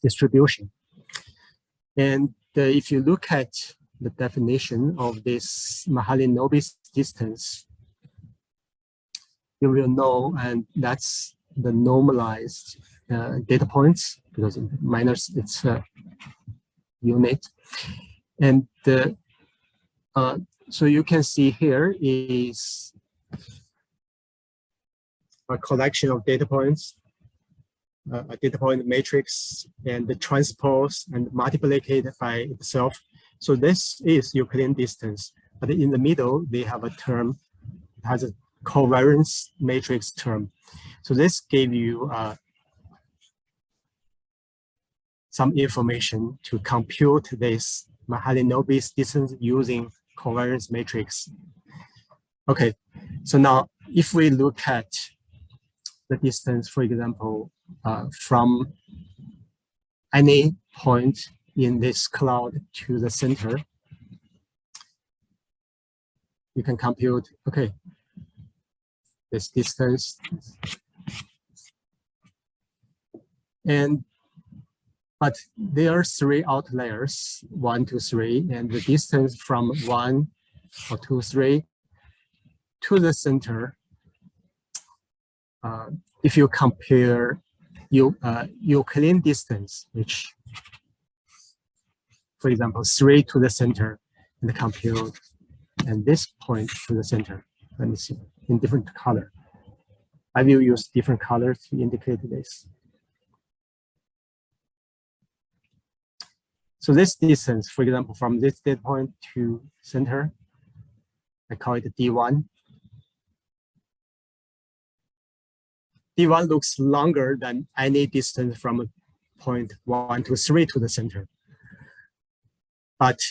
distribution. And if you look at the definition of this Mahalanobis distance, you will know, and that's the normalized data points, because minus its unit. And so you can see here is a collection of data points, a data point matrix, and the transpose and multiplied by itself. So this is Euclidean distance, but in the middle, they have a term, it has a covariance matrix term. So this gave you some information to compute this Mahalanobis distance using covariance matrix. Okay, so now if we look at the distance, for example, from any point in this cloud to the center, you can compute, okay, this distance. But there are three outliers, 1, 2, 3, and the distance from 1 or 2, 3 to the center. If you compare Euclidean distance, which, for example, 3 to the center, and compute, and this point to the center, let me see, in different color. I will use different colors to indicate this. So this distance, for example, from this data point to center, I call it D1. D1 looks longer than any distance from point 1 to 3 to the center. But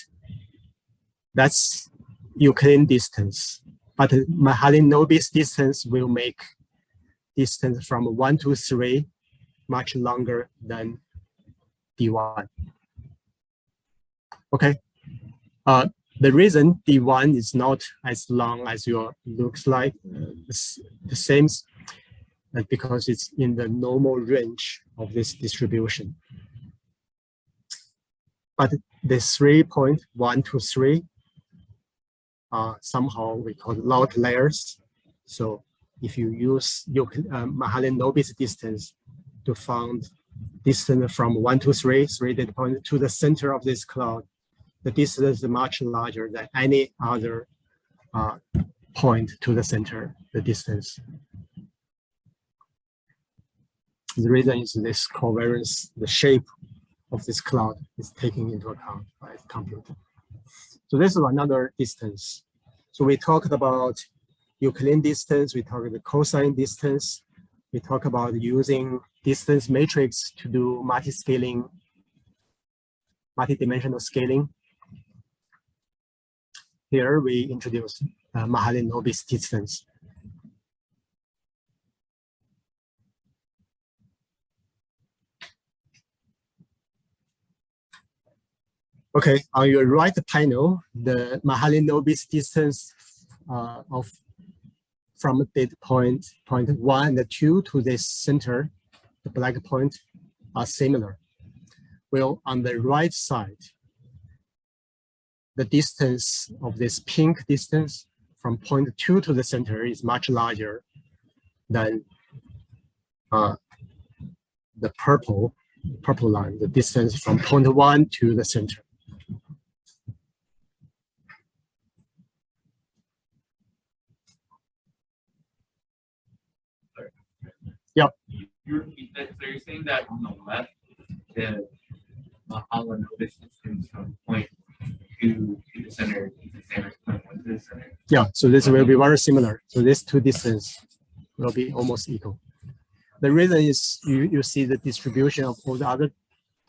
that's Euclidean distance. But Mahalanobis distance will make distance from 1 to 3 much longer than D1. Okay. The reason D1 is not as long as your looks like the same because it's in the normal range of this distribution. But the 3.123 somehow we call log layers. So if you use Mahalanobis distance to find distance from 1 to 3 data points to the center of this cloud, the distance is much larger than any other point to the center, the distance. The reason is this covariance, the shape of this cloud is taken into account by the computer. So this is another distance. So we talked about Euclidean distance, we talked about cosine distance, we talked about using distance matrix to do multi-scaling, multi-dimensional scaling. Here we introduce Mahalanobis distance. Okay, on your right panel, the Mahalanobis distance from data point 1 and 2 to this center, the black point, are similar. Well, on the right side, the distance of this pink distance from point 2 to the center is much larger than the purple line, the distance from point 1 to the center. Yep. So you're saying that on the left, the Mahalanobis distance from point 2 to the center is the same as point 1 to the center? Yeah, so this will be very similar. So these two distances will be almost equal. The reason is you see the distribution of all the other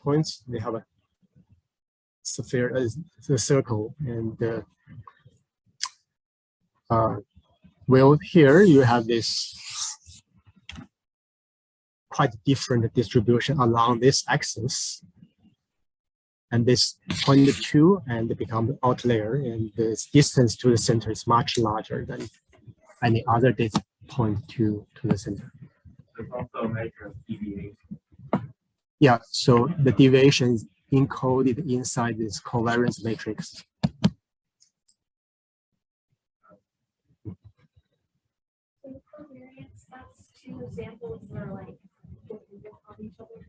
points. They have a sphere, a circle, and well, here you have this quite different distribution along this axis, and this point 2 and it becomes an outlier, and the distance to the center is much larger than any other data point to the center. There's also a measure of deviation. Yeah, so the deviation is encoded inside this covariance matrix. So the covariance, that's two examples that are like on each other.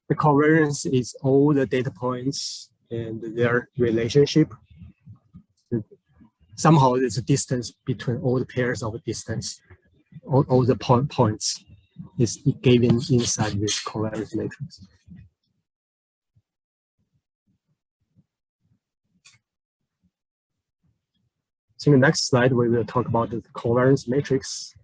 The covariance is all the data points and their relationship. Somehow there's a distance between all the pairs of distance, all the points is given inside this covariance matrix. So in the next slide, we will talk about the covariance matrix.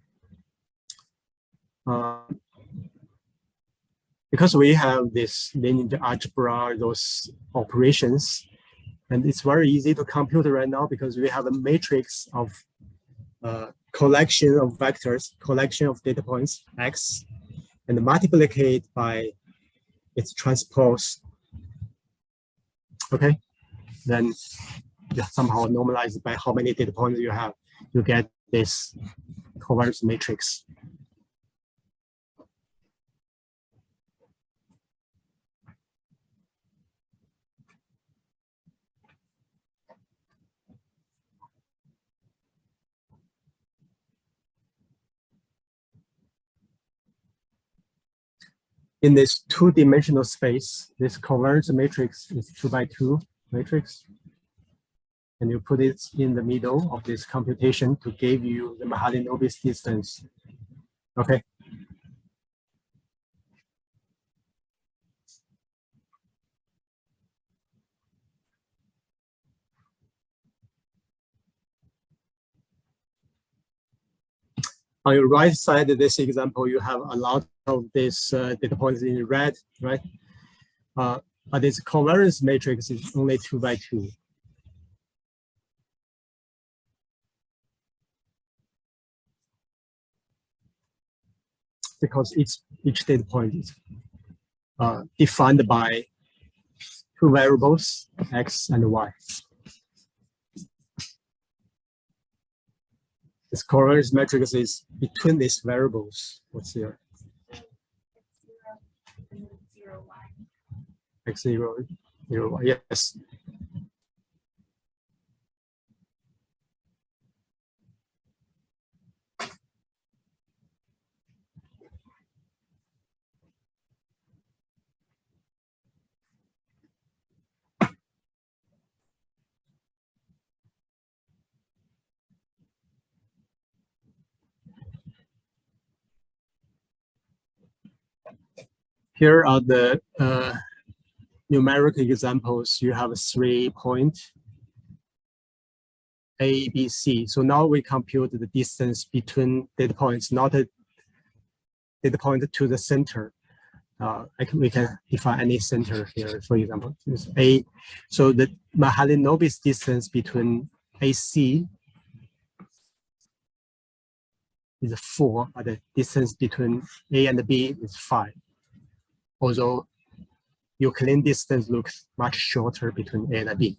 Because we have this linear algebra, those operations, and it's very easy to compute right now because we have a matrix of collection of vectors, collection of data points, X, and multiply by its transpose. Okay, then you somehow normalize by how many data points you have, you get this covariance matrix. In this two-dimensional space, this covariance matrix is 2 by 2 matrix. And you put it in the middle of this computation to give you the Mahalanobis distance. Okay. On your right side of this example, you have a lot of these data points in red, right? But this covariance matrix is only 2 by 2. because each data point is defined by two variables, x and y. This covariance matrix is between these variables. What's here? X0, 0, y. Yes. Here are the numeric examples. You have 3 points, A, B, C. So now we compute the distance between data points, not a data point to the center. We can define any center here, for example, this A. So the Mahalanobis distance between AC is 4, but the distance between A and B is 5. Although Euclidean distance looks much shorter between A and B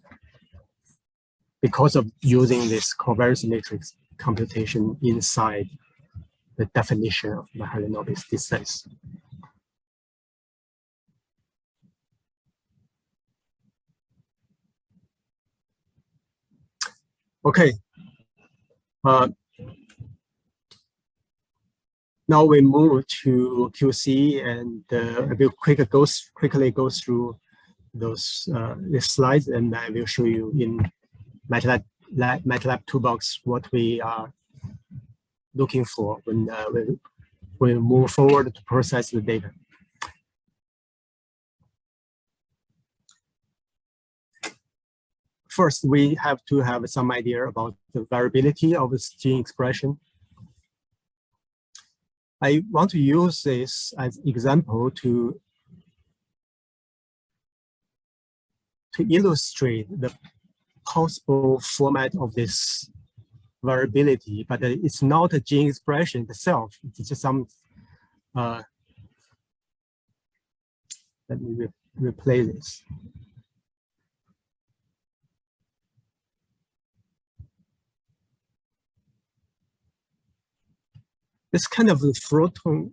because of using this covariance matrix computation inside the definition of Mahalanobis distance. Okay. Now we move to QC, and I will quickly go through those slides, and I will show you in MATLAB Toolbox what we are looking for when we move forward to process the data. First, we have to have some idea about the variability of this gene expression. I want to use this as example to illustrate the possible format of this variability, but it's not a gene expression itself. It's just some, let me replay this. This kind of photon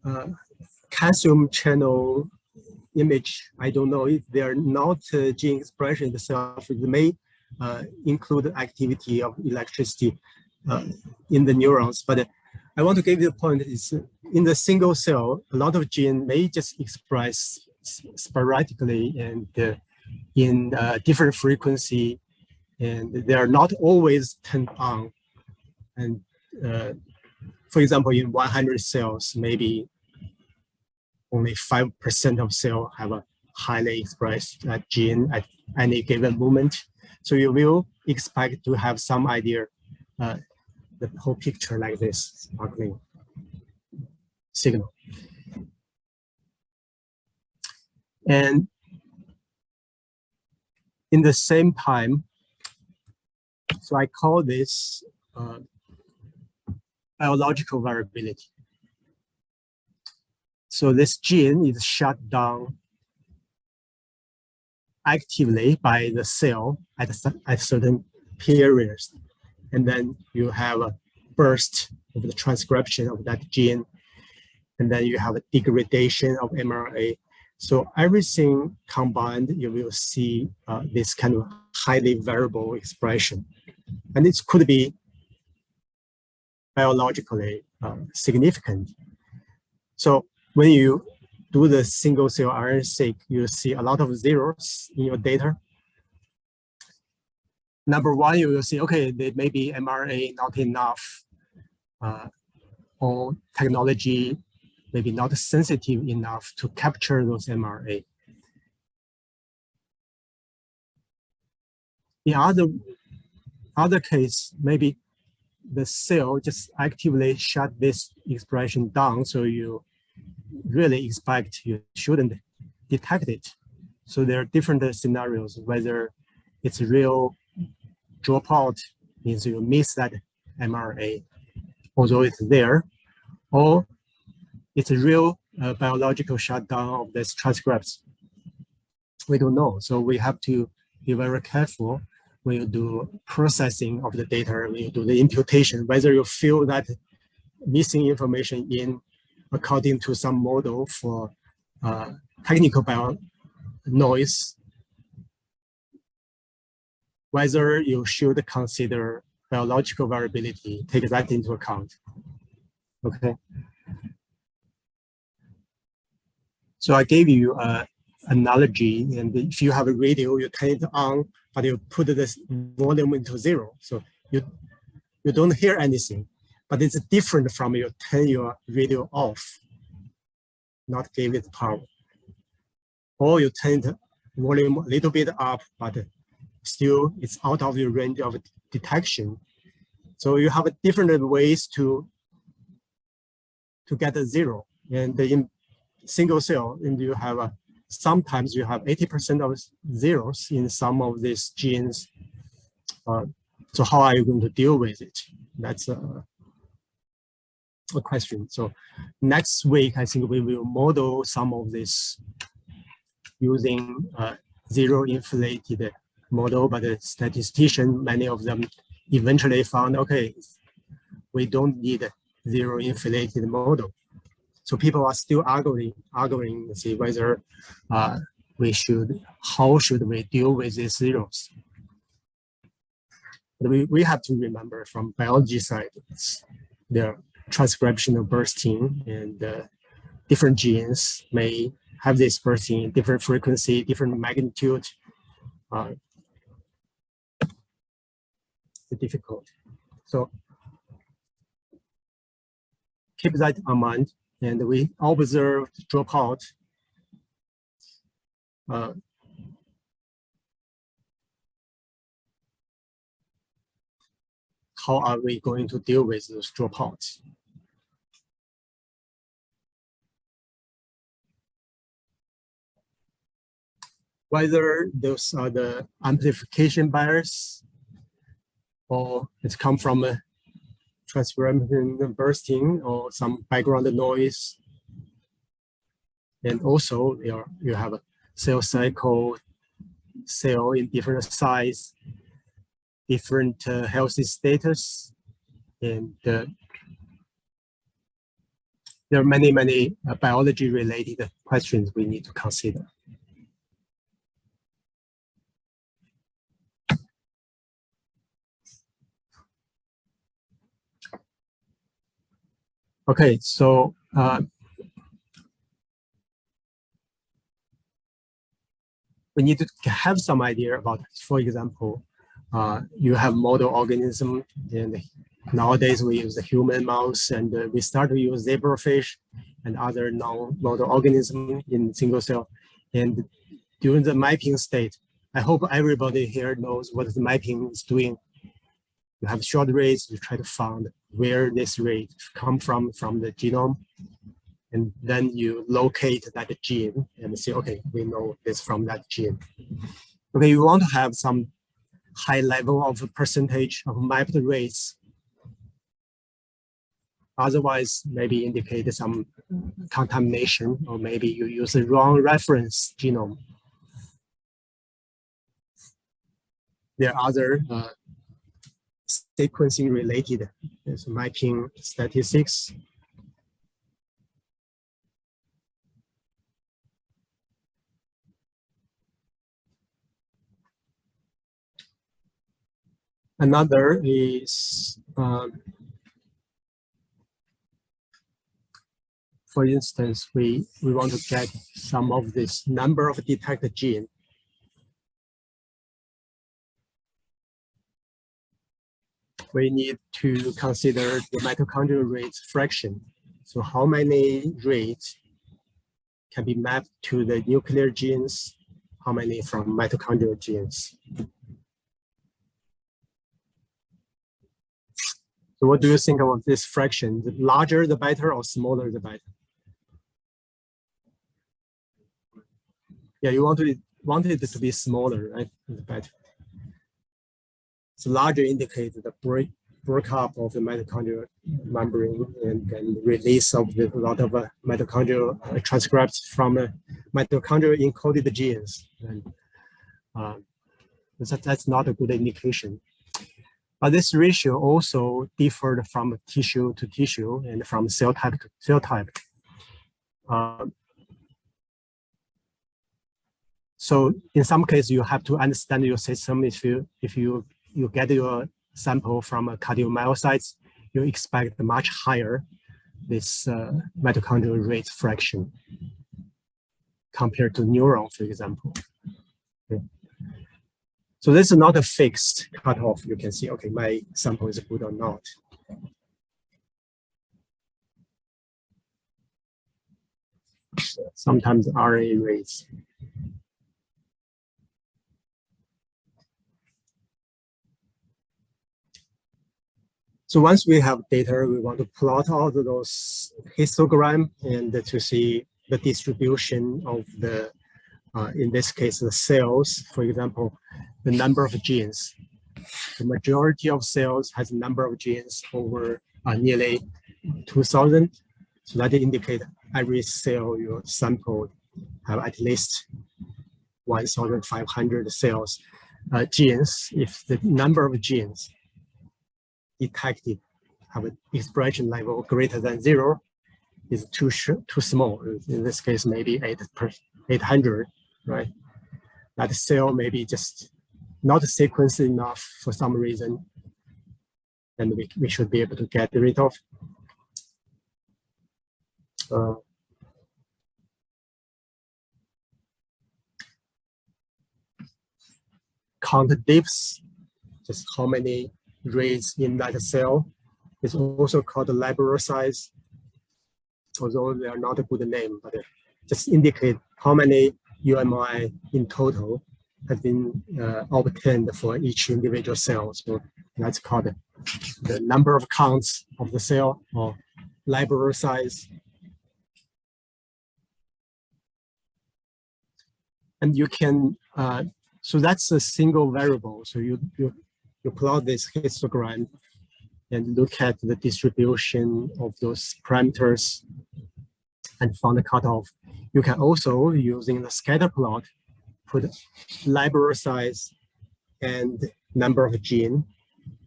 calcium channel image, I don't know if they are not gene expression itself. It may include activity of electricity in the neurons. But I want to give you a point is in the single cell, a lot of gene may just express sporadically and in different frequency, and they are not always turned on. And for example, in 100 cells, maybe only 5% of cells have a highly expressed gene at any given moment. So you will expect to have some idea, the whole picture like this, sparkling signal. And in the same time, so I call this biological variability. So this gene is shut down actively by the cell at certain periods. And then you have a burst of the transcription of that gene. And then you have a degradation of mRNA. So everything combined, you will see this kind of highly variable expression. And it could be biologically significant. So when you do the single cell RNA-seq, you see a lot of zeros in your data. Number one, you will see, okay, there may be mRNA not enough, or technology maybe not sensitive enough to capture those mRNA. In other case, maybe the cell just actively shut this expression down, so you really expect you shouldn't detect it. So there are different scenarios, whether it's real dropout, means you miss that mRNA, although it's there, or it's a real biological shutdown of these transcripts? We don't know. So we have to be very careful when you do processing of the data, when you do the imputation, whether you fill that missing information in according to some model for technical noise, whether you should consider biological variability, take that into account. Okay. So I gave you an analogy, and if you have a radio, you turn it on, but you put this volume into 0. So you don't hear anything, but it's different from you turn your radio off, not give it power. Or you turn the volume a little bit up, but still it's out of your range of detection. So you have different ways to get a 0. And in single cell, and you have sometimes you have 80% of zeros in some of these genes. So how are you going to deal with it? That's a question. So next week, I think we will model some of this using zero inflated model, but the statistician, many of them eventually found, okay, we don't need a zero inflated model. So people are still arguing to see whether how should we deal with these zeros? But we have to remember from biology side, the transcriptional bursting, and different genes may have this bursting, different frequency, different magnitude. It's difficult. So keep that in mind. And we observe dropout. How are we going to deal with those dropouts? Whether those are the amplification bias, or it come from a transcription bursting or some background noise. And also you have a cell cycle, cell in different size, different healthy status, and there are many biology related questions we need to consider. Okay, so we need to have some idea about, for example, you have model organism, and nowadays we use the human mouse, and we start to use zebrafish and other non-model organism in single cell. And during the mapping state, I hope everybody here knows what the mapping is doing. You have short reads, you try to find where this read come from the genome, and then you locate that gene and say, okay, we know this from that gene. Okay, you want to have some high level of percentage of mapped rates. Otherwise, maybe indicate some contamination, or maybe you use the wrong reference genome. There are other sequencing related mapping statistics. Another is, for instance, we want to get some of this number of detected gene. We need to consider the mitochondrial rate fraction. So how many rates can be mapped to the nuclear genes? How many from mitochondrial genes? So what do you think about this fraction? The larger the better, or smaller the better? Yeah, you want it to be smaller, right? The better. So larger indicates the breakup of the mitochondrial membrane and then release of a lot of mitochondrial transcripts from mitochondrial encoded genes. And that's not a good indication. But this ratio also differed from tissue to tissue and from cell type to cell type. So in some cases, you have to understand your system. If you get your sample from a cardiomyocytes, you expect much higher this mitochondrial rate fraction compared to neuron, for example. Okay. So this is not a fixed cutoff. You can see, okay, my sample is good or not. Sometimes RNA rates. So once we have data, we want to plot all of those histogram and to see the distribution of the, in this case, the cells, for example, the number of genes. The majority of cells has a number of genes over nearly 2,000. So that indicate every cell you sample have at least 1,500 cells, genes. If the number of genes detected have an expression level greater than 0, is too small. In this case, maybe 800, right? That cell maybe just not sequenced enough for some reason, and we should be able to get rid of. Count dips, just how many reads in that cell. It's also called the library size, although they are not a good name, but just indicate how many UMI in total has been obtained for each individual cell. So that's called the number of counts of the cell or library size. And you can, so that's a single variable. So you plot this histogram and look at the distribution of those parameters and find the cutoff. You can also, using the scatter plot, put library size and number of gene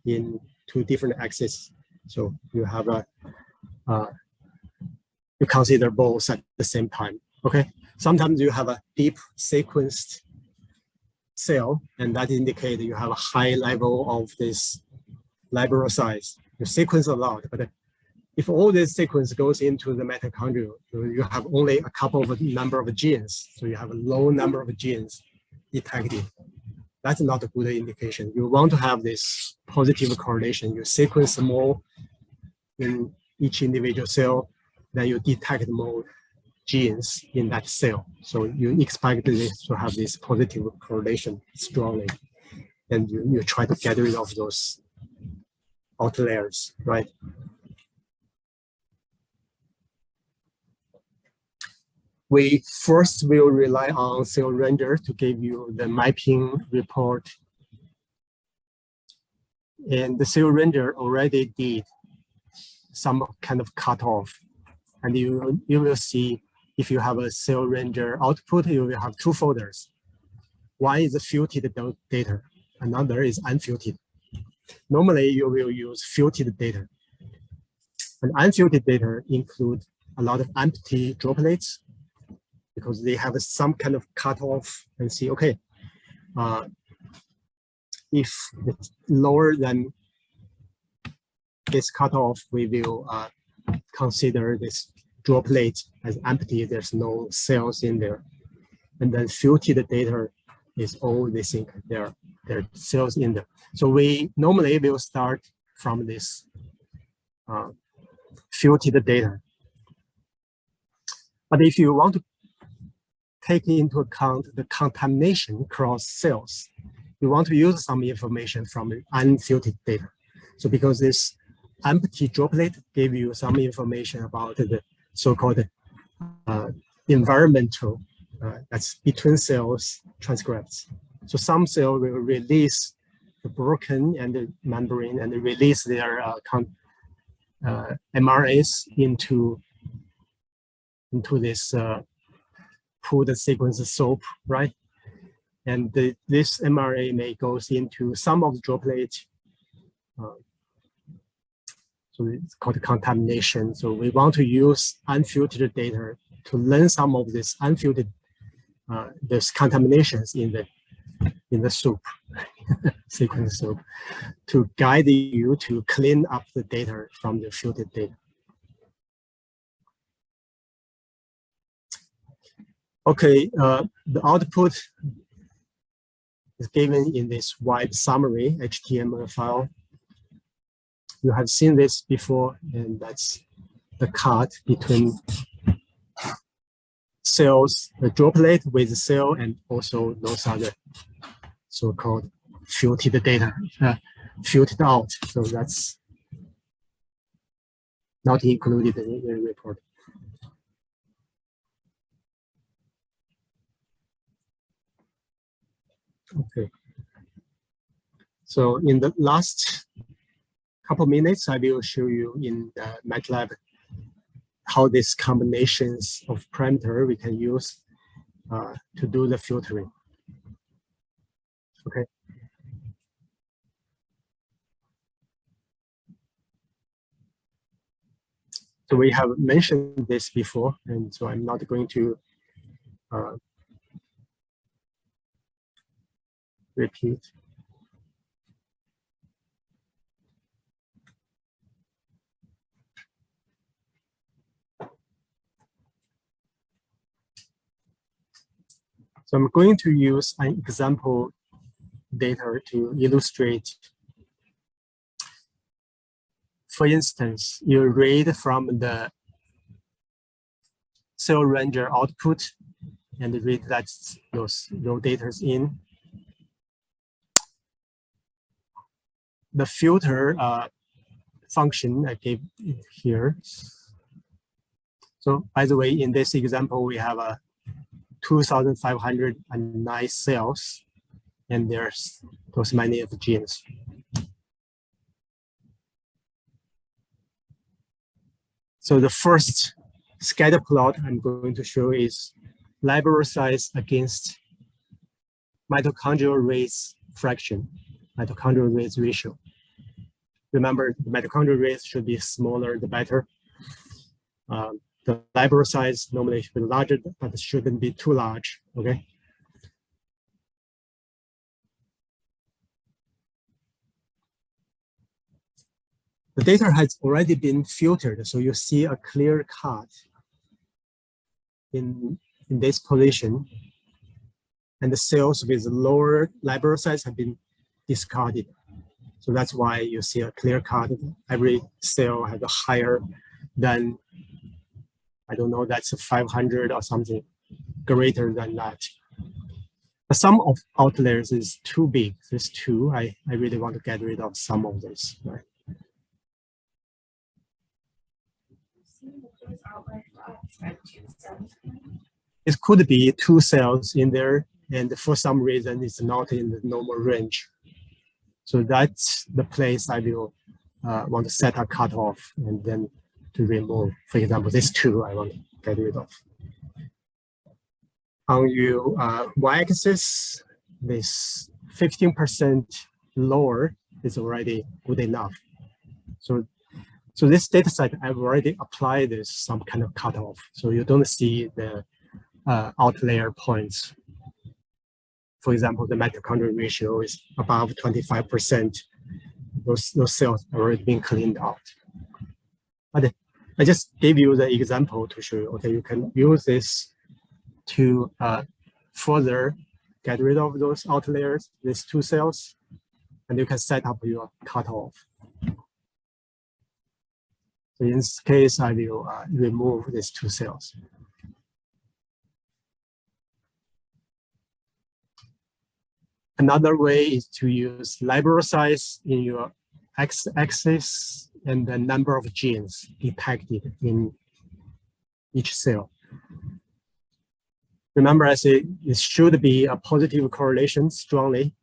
in two different axes. So you have a, you consider both at the same time, okay? Sometimes you have a deep sequenced cell, and that indicates you have a high level of this library size. You sequence a lot, but if all this sequence goes into the mitochondria, you have only a couple of number of genes. So you have a low number of genes detected. That's not a good indication. You want to have this positive correlation. You sequence more in each individual cell, then you detect more genes in that cell. So you expect this to have this positive correlation strongly. And you try to get rid of those outliers, right? We first will rely on cell render to give you the mapping report. And the cell render already did some kind of cutoff. And you will see if you have a cell render output, you will have two folders. One is the filtered data, another is unfiltered. Normally, you will use filtered data. And unfiltered data include a lot of empty droplets because they have some kind of cutoff and see, okay, if it's lower than this cutoff, we will consider this droplet as empty. There's no cells in there. And then filtered data is all they think there are cells in there. So we normally will start from this filtered data. But if you want to take into account the contamination across cells, you want to use some information from unfiltered data. So because this empty droplet gave you some information about the so-called environmental, that's between cells transcripts. So some cell will release broken and the membrane and release their mRNAs into this pooled sequence soap, right? And this mRNA may goes into some of the droplet. So it's called contamination. So we want to use unfiltered data to learn some of this unfiltered this contaminations in the soup, sequence soup, to guide you to clean up the data from the filtered data. Okay, the output is given in this wide summary HTML file. You have seen this before, and that's the cut between cells, the droplet with the cell, and also those other so-called filtered data, filtered out. So that's not included in the report. Okay. So in the last couple minutes, I will show you in MATLAB how these combinations of parameter we can use to do the filtering. Okay. So we have mentioned this before, and so I'm not going to repeat. So I'm going to use an example data to illustrate. For instance, you read from the cell ranger output and read that those raw data in. The filter function I gave it here. So by the way, in this example, we have a 2,509 cells, and there's those many of the genes. So the first scatter plot I'm going to show is library size against mitochondrial rates fraction, mitochondrial rates ratio. Remember, the mitochondrial rates should be smaller, the better. The library size normally should be larger, but it shouldn't be too large, okay? The data has already been filtered, so you see a clear cut in this position, and the cells with lower library size have been discarded. So that's why you see a clear cut. Every cell has a higher than, I don't know, that's a 500 or something greater than that. The sum of outliers is too big. This two, I really want to get rid of some of this, right? It could be two cells in there, and for some reason it's not in the normal range. So that's the place I will want to set a cutoff and then to remove. For example, this two I want to get rid of. On your y-axis, this 15% lower is already good enough. So this data set, I've already applied this some kind of cutoff. So you don't see the outlier points. For example, the mitochondrial ratio is above 25%. Those cells are already being cleaned out. But I just gave you the example to show you, okay, you can use this to further get rid of those outliers, these two cells, and you can set up your cutoff. So in this case, I will remove these two cells. Another way is to use library size in your x-axis and the number of genes detected in each cell. Remember, I said it should be a positive correlation strongly.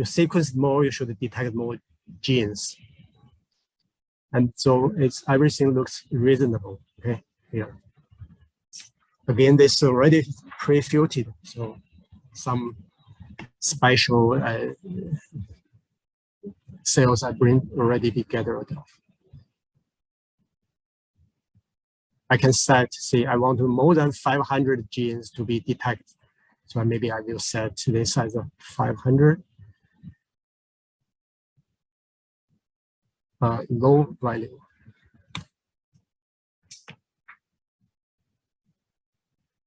you sequence more, you should detect more genes. And so everything looks reasonable. Okay, here. Again, this is already pre-filtered, so some special cells are already be gathered off. I can set, say, I want to more than 500 genes to be detected. So maybe I will set this as a 500. Low value.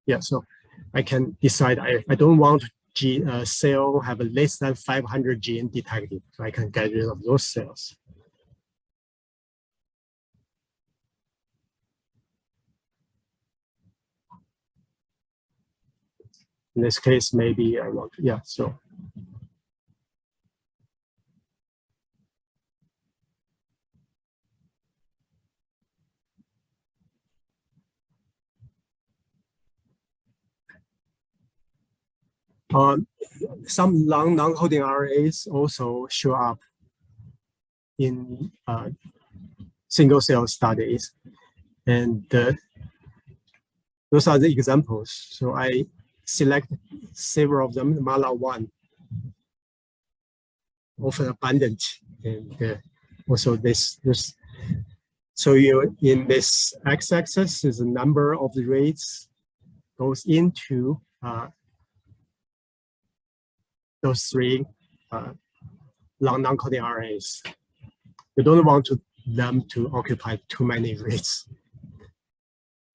Yeah, so I can decide I don't want cell have less than 500 gene detected. So I can get rid of those cells. In this case, maybe I want, yeah, so. Some long non-coding RNAs also show up in single cell studies. And those are the examples. So I select several of them, MALA1, often abundant. And also this. So in this x-axis is the number of the rates goes into those three long non-coding RNAs. You don't want them to occupy too many rates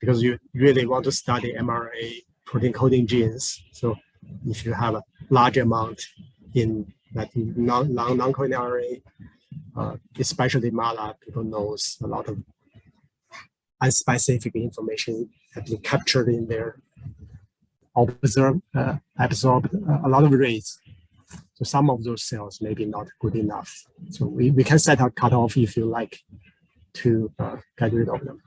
because you really want to study mRNA protein coding genes. So if you have a large amount in that long non-coding RNA, especially MALA, people knows a lot of unspecific information have been captured in there, absorbed a lot of rates. So some of those cells may be not good enough. So we can set a cutoff if you like to get rid of them.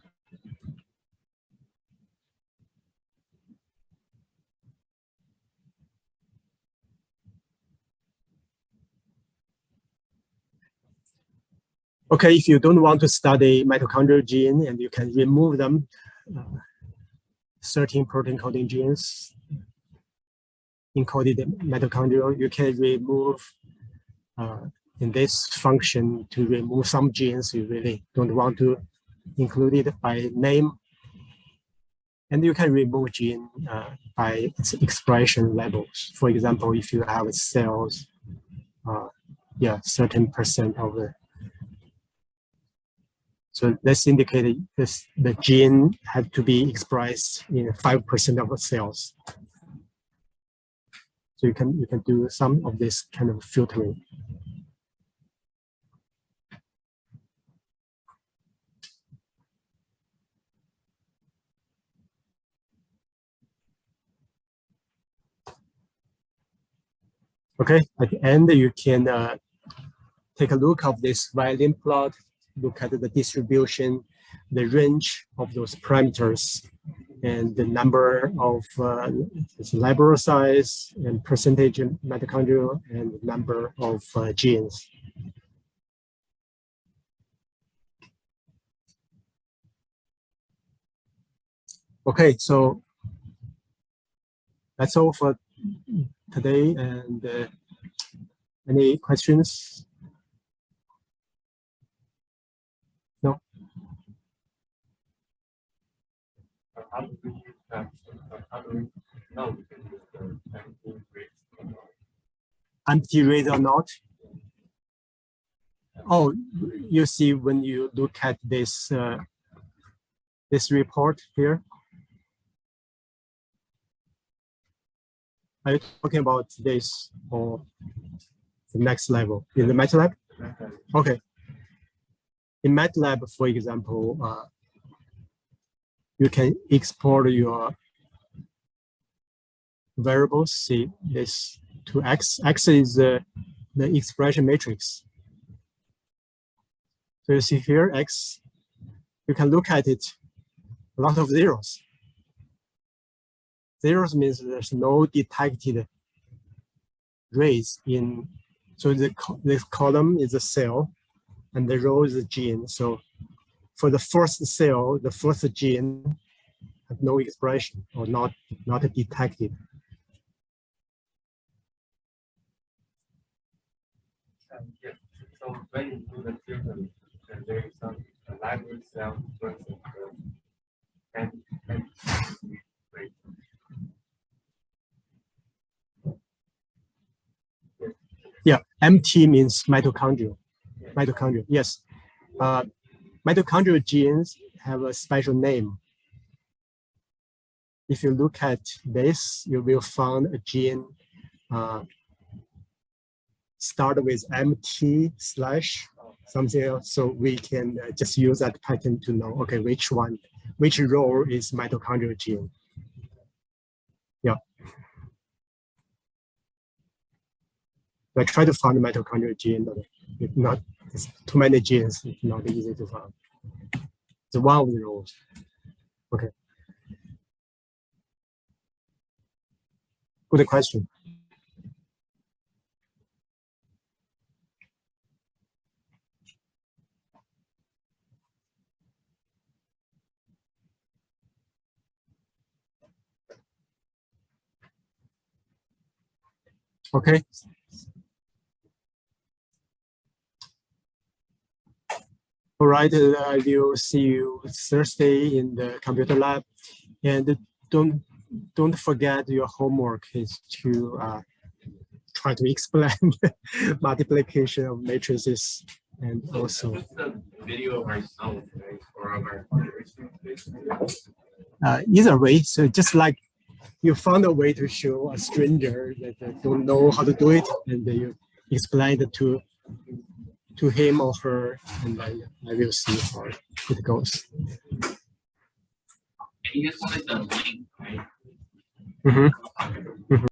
Okay, if you don't want to study mitochondrial gene and you can remove them, 13 protein coding genes encoded in mitochondrial, you can remove in this function to remove some genes you really don't want to include it by name. And you can remove gene by its expression levels. For example, if you have cells, certain percent of the. So let's indicate this, the gene had to be expressed in 5% of the cells. So you can do some of this kind of filtering. Okay, at the end you can take a look of this violin plot, look at the distribution, the range of those parameters, and the number of library size and percentage of mitochondria and number of genes. Okay, so that's all for today. And any questions? No. How do we use that? How do we know we can use the empty rates? Empty rate or not? Oh, you see when you look at this this report here. Are you talking about this or the next level in the MATLAB? Okay. In MATLAB, for example, you can export your variables. See this to X. X is the expression matrix. So you see here, X, you can look at it, a lot of zeros. Zeros means there's no detected rates in So this column is a cell, and the row is a gene. So for the first cell, the first gene have no expression or not detected. Yes. So when you do the filtering, there is some library cell versus the and Yeah, MT means mitochondrial. Mitochondria, yes. Mitochondrial genes have a special name. If you look at this, you will find a gene start with MT slash something else. So we can just use that pattern to know, okay, which row is mitochondrial gene. Yeah. I try to find mitochondrial gene, but if not, it's too many genes, it's not easy to find. It's one of the rows. Okay. Good question. Okay. All right, I will see you Thursday in the computer lab, and don't forget your homework is to try to explain multiplication of matrices, and also Just a video of ourselves, right? Or of our either way. So just like you found a way to show a stranger that don't know how to do it, and then you explain it to him or her, and then I will see how it goes. And you just wanted the link, right? Mm-hmm.